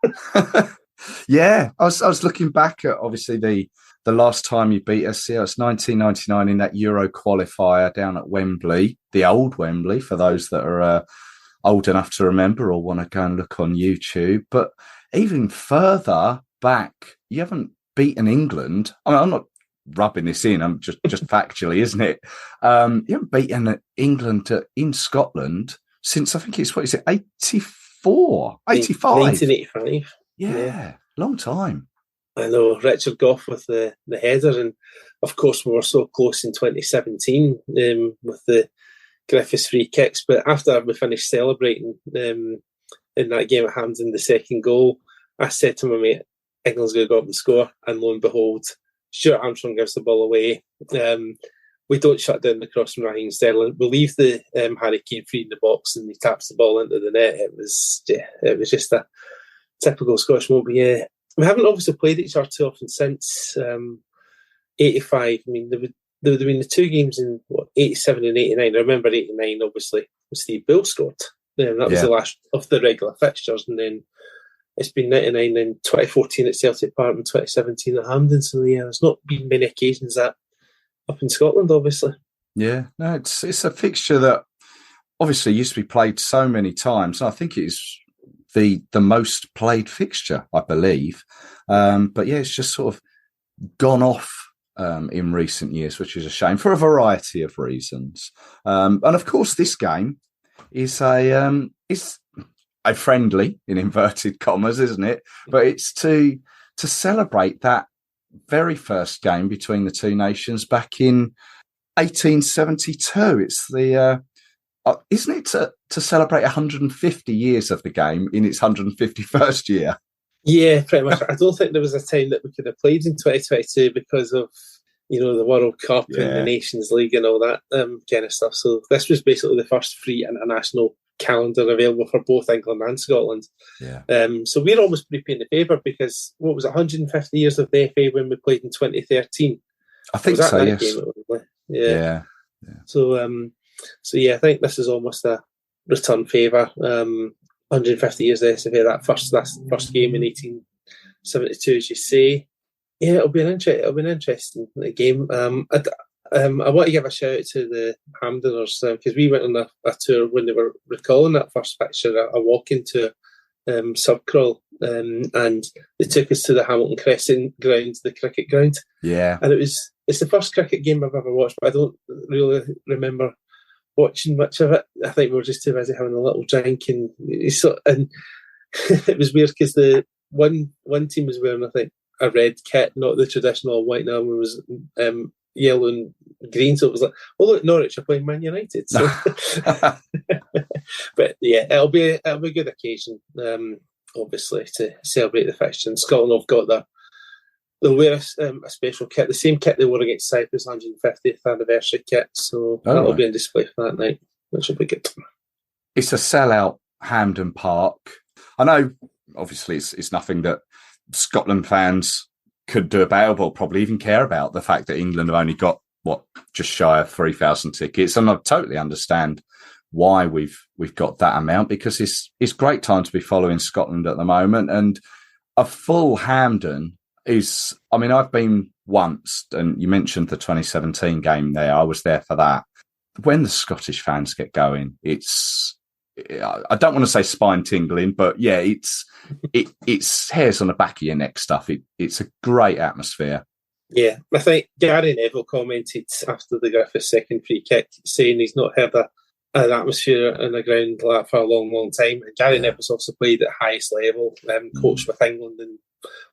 Yeah, I was looking back at obviously the last time you beat us. Yeah, it's 1999 in that Euro qualifier down at Wembley, the old Wembley, for those that are old enough to remember or want to go and look on YouTube. But even further back, you haven't beaten England. I mean, I'm not rubbing this in. I'm just factually, isn't it? You haven't beaten England in Scotland since I think it's 84, 85, 1985. Yeah, long time. I know, Richard Gough with the header, and of course we were so close in 2017 with the Griffiths free kicks. But after we finished celebrating in that game at Hampden, the second goal, I said to my mate, England's going to go up and score, and lo and behold, Stuart Armstrong gives the ball away. we don't shut down the cross from Raheem Sterling. We leave the Harry Kane free in the box and he taps the ball into the net. It was just a typical Scottish moment. Yeah, we haven't obviously played each other too often since 85. I mean, there would have been the two games in 87 and 89. I remember 89, obviously, when Steve Bill scored. That was the last of the regular fixtures, and then it's been 99, then 2014 at Celtic Park, and 2017 at Hampden. So yeah, there's not been many occasions that up in Scotland, obviously. Yeah, no, it's a fixture that obviously used to be played so many times. I think it's the most played fixture, I believe. But yeah, it's just sort of gone off in recent years, which is a shame for a variety of reasons. And of course, this game is a friendly, in inverted commas, isn't it? But it's to celebrate that very first game between the two nations back in 1872. It's the isn't it to celebrate 150 years of the game in its 151st year? Yeah, pretty much. I don't think there was a time that we could have played in 2022 because of the World Cup and the Nations League and all that kind of stuff. So this was basically the first free international calendar available for both England and Scotland. Yeah. So we're almost repaying the favour because what was it, 150 years of the FA when we played in 2013? I think so. Yes. Yeah. So yeah, I think this is almost a return favour. 150 years of the FA, that first game in 1872, as you say. Yeah, it'll be an interesting game. I want to give a shout out to the Hampdeners because we went on a tour when they were recalling that first fixture, a walk-in tour, Subcrawl, and they took us to the Hamilton Crescent ground, the cricket ground. Yeah, and it's the first cricket game I've ever watched, but I don't really remember watching much of it. I think we were just too busy having a little drink, and it was weird because the one team was wearing, I think, a red kit, not the traditional white. Now it was yellow and green, so it was like, oh look, Norwich are playing Man United. So. But yeah, it'll be a good occasion, obviously, to celebrate the fixture. And Scotland have got they'll wear a special kit, the same kit they wore against Cyprus 150th anniversary kit. So that'll be on display for that night, which will be good. It's a sellout Hampden Park. I know, obviously, it's nothing that Scotland fans could do about, or probably even care about, the fact that England have only got just shy of 3,000 tickets, and I totally understand why we've got that amount, because it's great time to be following Scotland at the moment, and a full Hampden is. I mean, I've been once, and you mentioned the 2017 game there. I was there for that. When the Scottish fans get going, I don't want to say spine tingling, but yeah, it's hairs on the back of your neck stuff. It's a great atmosphere. Yeah, I think Gary Neville commented after the Griffiths second free kick, saying he's not heard an atmosphere in the ground like that for a long, long time. And Gary Neville's also played at highest level, coached with England in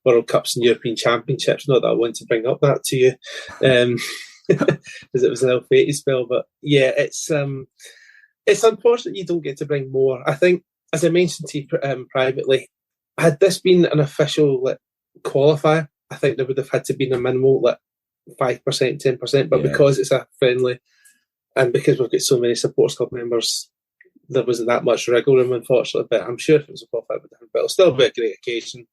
World Cups and European Championships. Not that I want to bring up that to you, because it was an ill-fated spell. But yeah, it's unfortunate you don't get to bring more. I think, as I mentioned to you privately, had this been an official qualifier, I think there would have had to be a minimal 5%, 10%. But because it's a friendly, and because we've got so many supporters club members, there wasn't that much wriggle room, unfortunately. But I'm sure if it was a qualifier, but it'll still be a great occasion.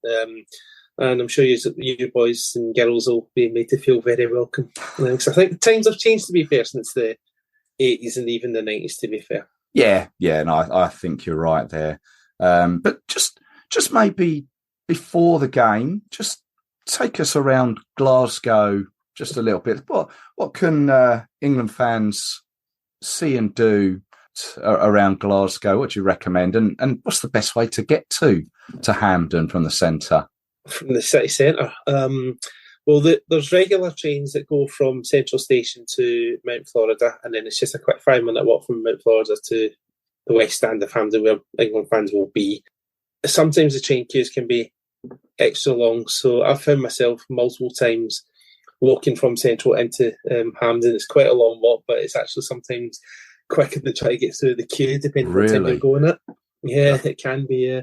And I'm sure you boys and girls will be made to feel very welcome. Because I think times have changed, to be fair, since the 80s and even the 90s, to be fair. Yeah, no, I think you're right there. But just maybe before the game, just take us around Glasgow just a little bit. What can England fans see and do around Glasgow? What do you recommend? And what's the best way to get to Hampden from the centre? From the city centre? Well, there's regular trains that go from Central Station to Mount Florida, and then it's just a quick 5-minute walk from Mount Florida to the West Stand of Hampden, where England fans will be. Sometimes the train queues can be extra long, so I've found myself multiple times walking from Central into Hampden. It's quite a long walk, but it's actually sometimes quicker to try to get through the queue, depending on the time you're going at. Yeah, it can be.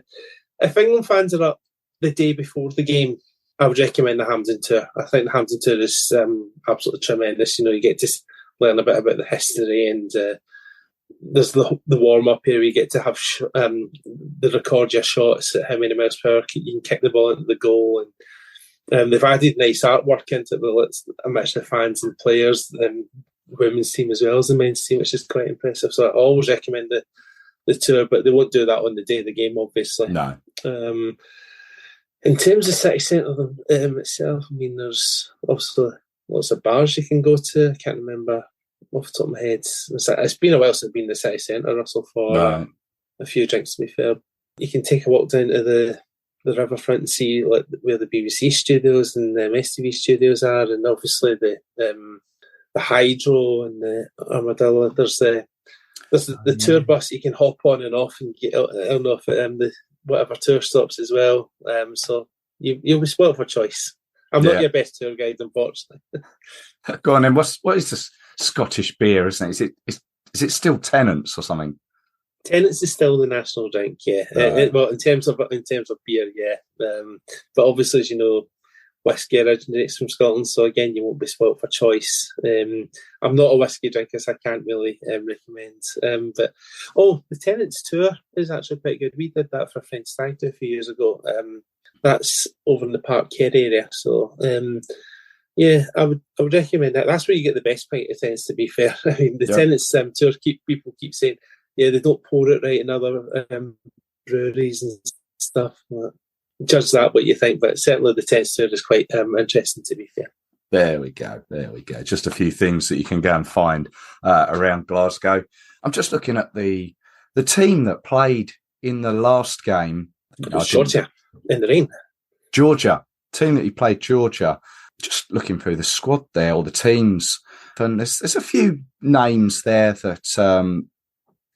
If England fans are up the day before the game, I would recommend the Hampden tour. I think the Hampden tour is absolutely tremendous. You get to learn a bit about the history, and there's the warm-up area where you get to have the record your shots at how many miles per hour you can kick the ball into the goal, and they've added nice artwork into it, a mix of fans and players, and women's team as well as the men's team, which is quite impressive. So I always recommend the tour, but they won't do that on the day of the game, obviously. No. In terms of city centre itself, I mean, there's also lots of bars you can go to. I can't remember off the top of my head. It's been a while since I've been in the city centre, Russell, for a few drinks, to be fair. You can take a walk down to the riverfront and see like where the BBC studios and the MSTV studios are, and obviously the Hydro and the Armadillo. There's the tour bus you can hop on and off and get on and off at the whatever tour stops as well. So you'll be spoiled for choice. I'm not your best tour guide, unfortunately. Go on then. What is this Scottish beer, isn't it? Is it still Tennent's or something? Tennent's is still the national drink, yeah. Well, in terms of beer, yeah. But obviously, as you know, whiskey originates from Scotland, so again, you won't be spoilt for choice. I'm not a whiskey drinker, so I can't really recommend. But the Tennent's tour is actually quite good. We did that for a French stag do a few years ago. That's over in the Park Kerry area, so yeah, I would recommend that. That's where you get the best pint of Tennent's, to be fair. I mean, the Tennent's tour people keep saying, yeah, they don't pour it right in other breweries and stuff. Judge that what you think, but certainly the Tennent's tour is quite interesting, to be fair. There we go. Just a few things that you can go and find around Glasgow. I'm just looking at the team that played in the last game. Georgia, in the rain. Georgia, team that you played, Georgia. Just looking through the squad there, all the teams. And there's a few names there that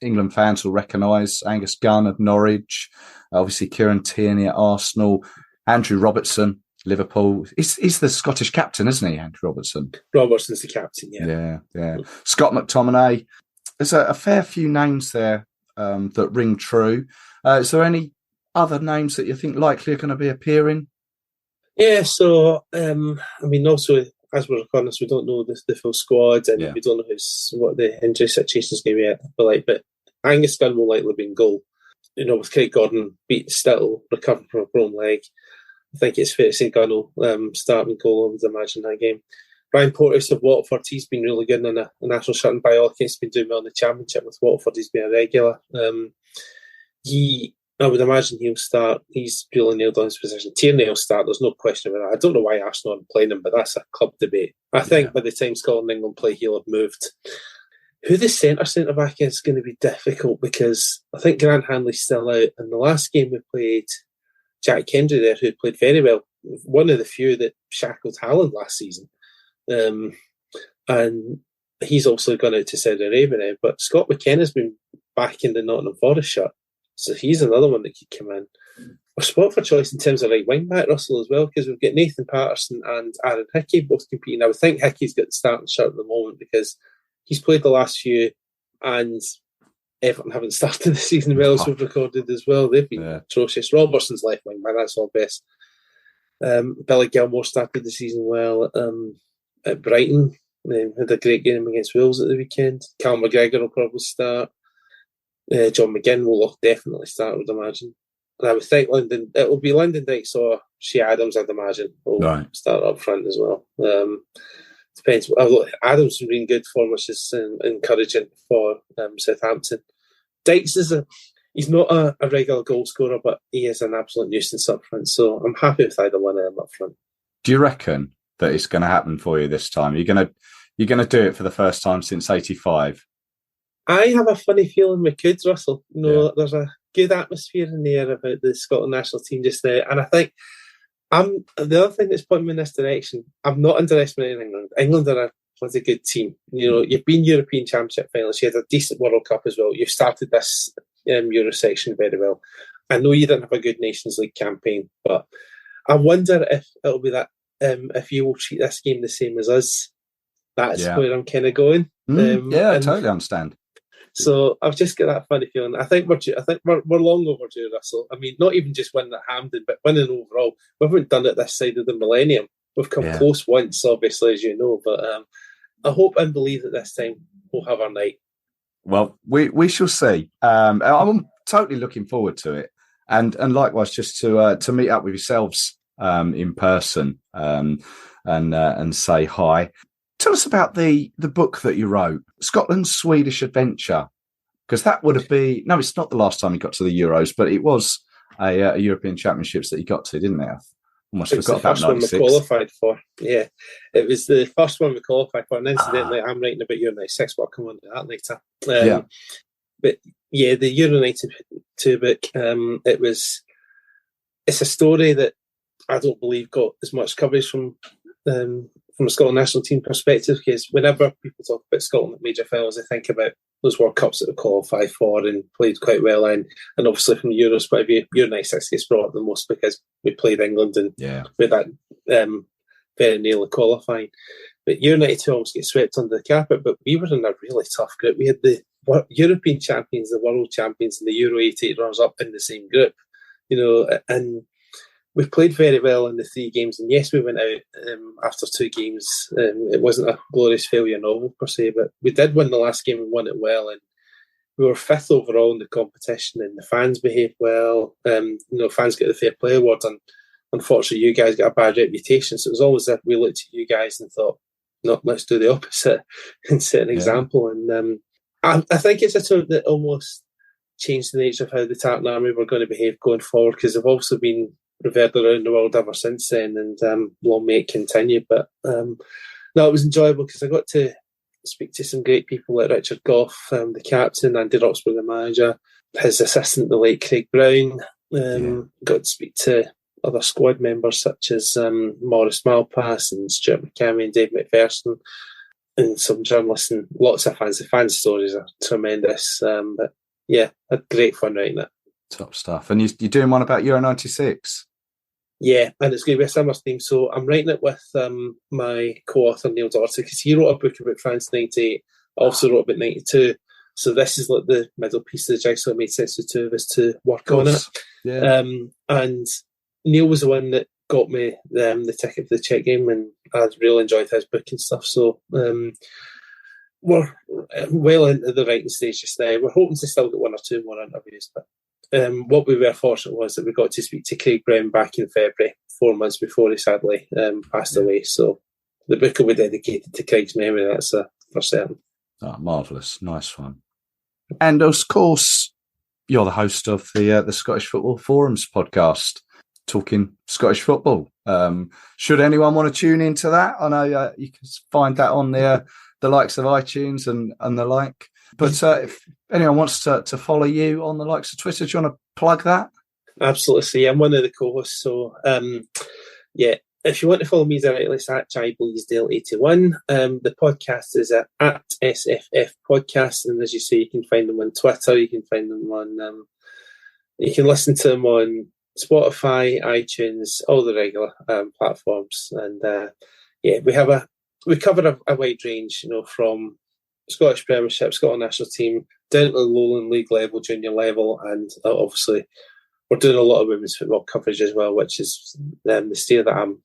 England fans will recognise. Angus Gunn of Norwich, obviously Kieran Tierney at Arsenal, Andrew Robertson, Liverpool. He's the Scottish captain, isn't he, Andrew Robertson? Robertson's the captain, yeah. Yeah. Scott McTominay. There's a fair few names there that ring true. Is there any other names that you think likely are going to be appearing? Yeah, so, I mean, also, as we're recording this, we don't know the full squad, and we don't know what the injury situation is going to be like, but Angus Gunn will likely be in goal. You know, with Craig Gordon still recovering from a broken leg, I think it's fair to say Gunn will start in goal, I would imagine, that game. Ryan Porteous of Watford, he's been really good in a national shirt, and by all accounts, he's been doing well in the Championship with Watford. He's been a regular. I would imagine he'll start. He's really nailed on his position. Tierney will start. There's no question about that. I don't know why Arsenal aren't playing him, but that's a club debate. I think by the time Scotland and England play, he'll have moved. Who the centre-back is going to be difficult, because I think Grant Hanley's still out. In the last game we played, Jack Kendry there, who played very well. One of the few that shackled Haaland last season. And he's also gone out to Saudi Arabia now. But Scott McKenna's been back in the Nottingham Forest shirt. So he's another one that could come in. We're spot for choice in terms of right wing back, Russell, as well, because we've got Nathan Patterson and Aaron Hickey both competing. I would think Hickey's got the starting shirt at the moment because he's played the last few, and Everton haven't started the season well as we've recorded as well. They've been atrocious. Robertson's left wing back, that's all best. Billy Gilmore started the season well at Brighton. Had a great game against Wolves at the weekend. Cal McGregor will probably start. John McGinn will definitely start, I would imagine. And I would think it will be Lyndon Dykes or Shea Adams, I'd imagine, will start up front as well. Depends. Adams has been good form, which is encouraging for Southampton. Dykes he's not a regular goal scorer, but he is an absolute nuisance up front. So I'm happy with either one of them up front. Do you reckon that it's going to happen for you this time? You're going to do it for the first time since '85? I have a funny feeling we could, Russell. There's a good atmosphere in the air about the Scotland national team just now, and I think the other thing that's pointing me in this direction. I'm not underestimating England. England are a bloody good team. You know, you've been European Championship finalists. You had a decent World Cup as well. You've started this Euro section very well. I know you didn't have a good Nations League campaign, but I wonder if it'll be that if you will treat this game the same as us. That's where I'm kind of going. I totally understand. So I've just got that funny feeling. I think we're long overdue, Russell. I mean, not even just winning at Hampden, but winning overall. We haven't done it this side of the millennium. We've come close once, obviously, as you know. But I hope and believe that this time we'll have our night. Well, we shall see. I'm totally looking forward to it, and likewise just to meet up with yourselves in person and say hi. Tell us about the book that you wrote, Scotland's Swedish Adventure, because that would have been it's not the last time you got to the Euros, but it was a European Championships that you got to, didn't it? Almost forgot about 96. It was the first one we qualified for. Yeah, it was the first one we qualified for. And incidentally, I'm writing about Euro 96, but I'll come on to that later. But yeah, the Euro 92 book, it's a story that I don't believe got as much coverage from a Scotland national team perspective, because whenever people talk about Scotland at major finals, they think about those World Cups that we qualified for and played quite well in. And obviously from the Euros point of view, Euro 96 gets brought up the most because we played England and with that very nearly qualifying. But Euro 92 almost gets swept under the carpet, but we were in a really tough group. We had the European champions, the world champions, and the Euro 88 runners up in the same group, and we played very well in the 3 games, and yes, we went out after 2 games. It wasn't a glorious failure novel per se, but we did win the last game and won it well, and we were 5th overall in the competition, and the fans behaved well. Fans get the Fair Play Award, and unfortunately you guys got a bad reputation, so it was always that we looked at you guys and thought, no, let's do the opposite and set an example. And I think it's a tournament that almost changed the nature of how the Tartan Army were going to behave going forward, because they've also been revered around the world ever since then, and long may it continue. But it was enjoyable because I got to speak to some great people like Richard Gough, the captain, Andy Roxburgh, the manager, his assistant, the late Craig Brown. Got to speak to other squad members such as Maurice Malpass and Stuart McCamey and Dave McPherson, and some journalists and lots of fans. The fan stories are tremendous. But yeah, had great fun writing it. Top stuff. And you're doing one about Euro 96? Yeah, and it's going to be a summer theme. So I'm writing it with my co-author Neil Doherty, because he wrote a book about France 98. I also wrote about 92. So this is like the middle piece of the jigsaw. It made sense to the two of us to work on it. Yeah. And Neil was the one that got me the ticket for the Czech game, and I really enjoyed his book and stuff. So we're well into the writing stage just now. We're hoping to still get 1 or 2 more interviews, but what we were fortunate was that we got to speak to Craig Brown back in February, 4 months before he sadly passed away. So the book will be dedicated to Craig's memory, that's for certain. Oh, marvellous. Nice one. And of course, you're the host of the Scottish Football Forums podcast, talking Scottish football. Should anyone want to tune into that, I know you can find that on the likes of iTunes and the like. But if anyone wants to follow you on the likes of Twitter, do you want to plug that? Absolutely. So, yeah, I'm one of the co-hosts. So, if you want to follow me directly, it's at John Bleasdale 81. The podcast is at SFF Podcast. And as you say, you can find them on Twitter. You can find them on... you can listen to them on Spotify, iTunes, all the regular platforms. And, we cover a wide range, from Scottish Premiership, Scotland national team, down to the Lowland League level, junior level, and obviously we're doing a lot of women's football coverage as well, which is the steer that I'm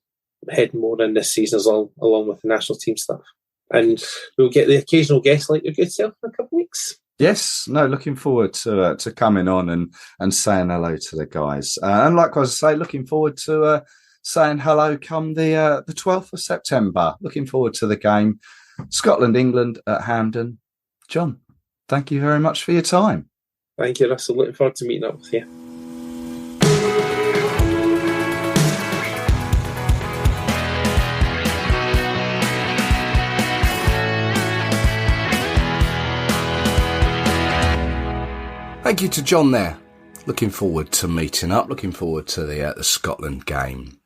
heading more in this season, along with the national team stuff. And we'll get the occasional guest like your good self in a couple of weeks. Yes, no, looking forward to coming on and saying hello to the guys. And likewise, I say, looking forward to saying hello come the 12th of September. Looking forward to the game. Scotland, England at Hampden. John, thank you very much for your time. Thank you, Russell. Looking forward to meeting up with you. Thank you to John there. Looking forward to meeting up. Looking forward to the Scotland game.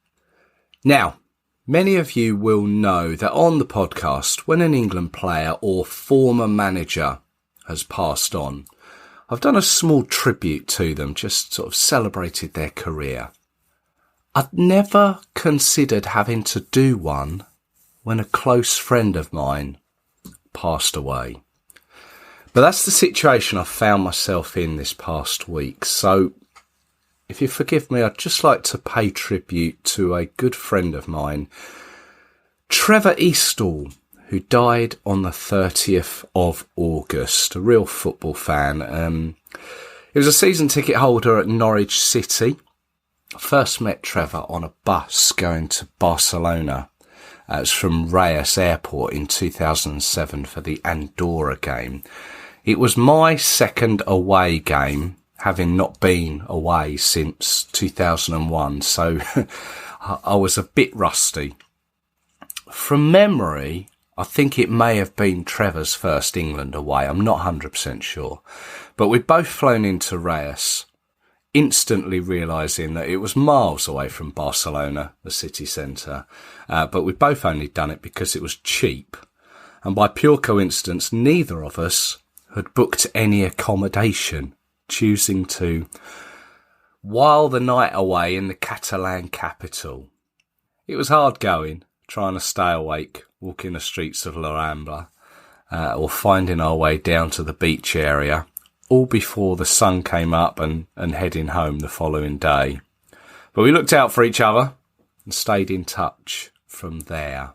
Now, many of you will know that on the podcast, when an England player or former manager has passed on, I've done a small tribute to them, just sort of celebrated their career. I'd never considered having to do one when a close friend of mine passed away. But that's the situation I found myself in this past week. So if you forgive me, I'd just like to pay tribute to a good friend of mine, Trevor Eastall, who died on the 30th of August, a real football fan. He was a season ticket holder at Norwich City. I first met Trevor on a bus going to Barcelona. It was from Reyes Airport in 2007 for the Andorra game. It was my second away game, having not been away since 2001, so I was a bit rusty. From memory, I think it may have been Trevor's first England away. I'm not 100% sure. But we'd both flown into Reyes, instantly realising that it was miles away from Barcelona, the city centre. But we'd both only done it because it was cheap. And by pure coincidence, neither of us had booked any accommodation, choosing to while the night away in the Catalan capital. It was hard going, trying to stay awake, walking the streets of La Rambla, or finding our way down to the beach area, all before the sun came up and heading home the following day. But we looked out for each other and stayed in touch from there.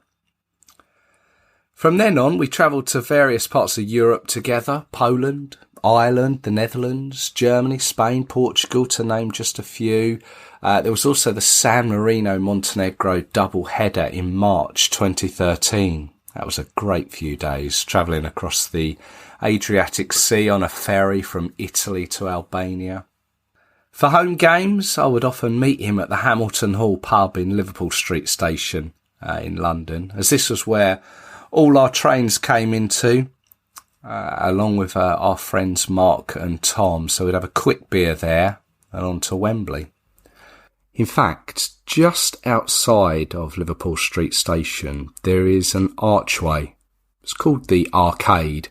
From then on, we travelled to various parts of Europe together: Poland, Ireland, the Netherlands, Germany, Spain, Portugal, to name just a few. There was also the San Marino-Montenegro double header in March 2013. That was a great few days, travelling across the Adriatic Sea on a ferry from Italy to Albania. For home games, I would often meet him at the Hamilton Hall pub in Liverpool Street Station in London, as this was where all our trains came into, along with our friends Mark and Tom. So we'd have a quick beer there and on to Wembley. In fact, just outside of Liverpool Street Station, there is an archway. It's called the Arcade.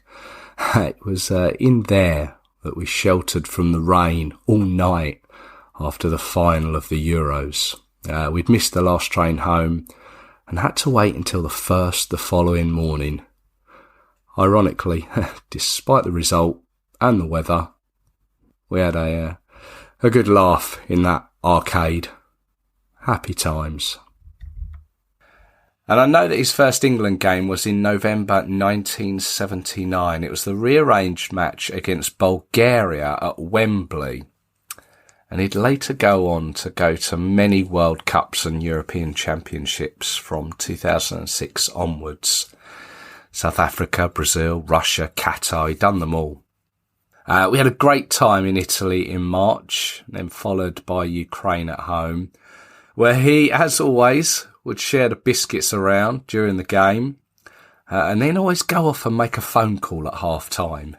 It was in there that we sheltered from the rain all night after the final of the Euros. We'd missed the last train home and had to wait until the first the following morning. Ironically, despite the result and the weather, we had a good laugh in that arcade. Happy times. And I know that his first England game was in November 1979. It was the rearranged match against Bulgaria at Wembley. And he'd later go on to many World Cups and European Championships from 2006 onwards. South Africa, Brazil, Russia, Qatar, he'd done them all. We had a great time in Italy in March, then followed by Ukraine at home, where he, as always, would share the biscuits around during the game, and then always go off and make a phone call at half-time.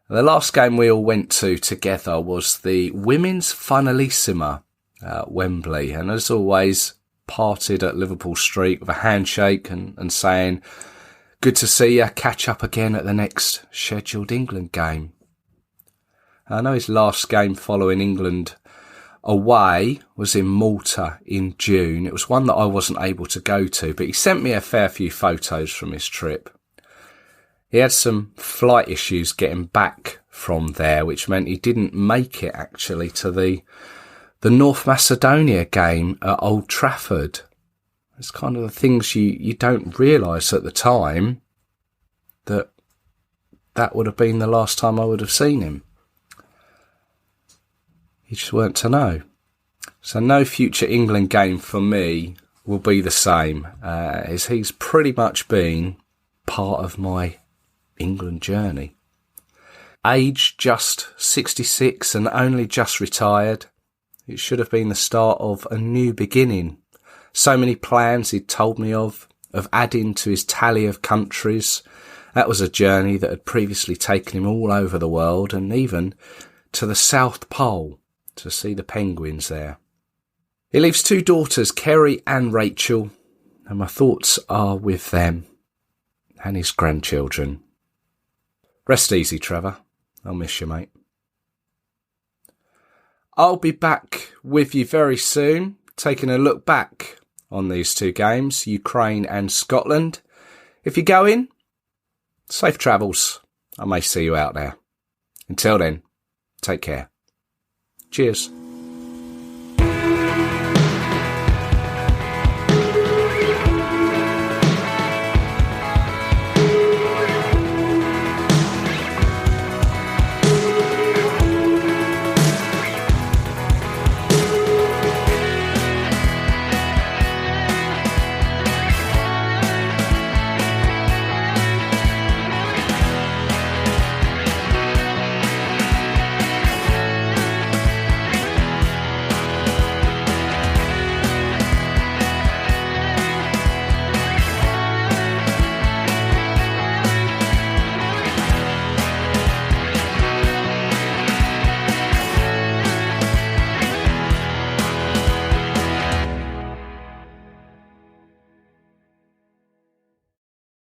The last game we all went to together was the Women's Finalissima at Wembley, and as always, parted at Liverpool Street with a handshake and saying, "Good to see you, catch up again at the next scheduled England game." I know his last game following England away was in Malta in June. It was one that I wasn't able to go to, but he sent me a fair few photos from his trip. He had some flight issues getting back from there, which meant he didn't make it actually to the North Macedonia game at Old Trafford. It's kind of the things you don't realise at the time, that would have been the last time I would have seen him. You just weren't to know. So no future England game for me will be the same, as he's pretty much been part of my England journey. Age just 66 and only just retired. It should have been the start of a new beginning. So many plans he'd told me of adding to his tally of countries. That was a journey that had previously taken him all over the world, and even to the South Pole to see the penguins there. He leaves 2 daughters, Kerry and Rachel, and my thoughts are with them and his grandchildren. Rest easy, Trevor. I'll miss you, mate. I'll be back with you very soon, taking a look back on these 2 games, Ukraine and Scotland. If you go in, safe travels. I may see you out there. Until then, take care. Cheers.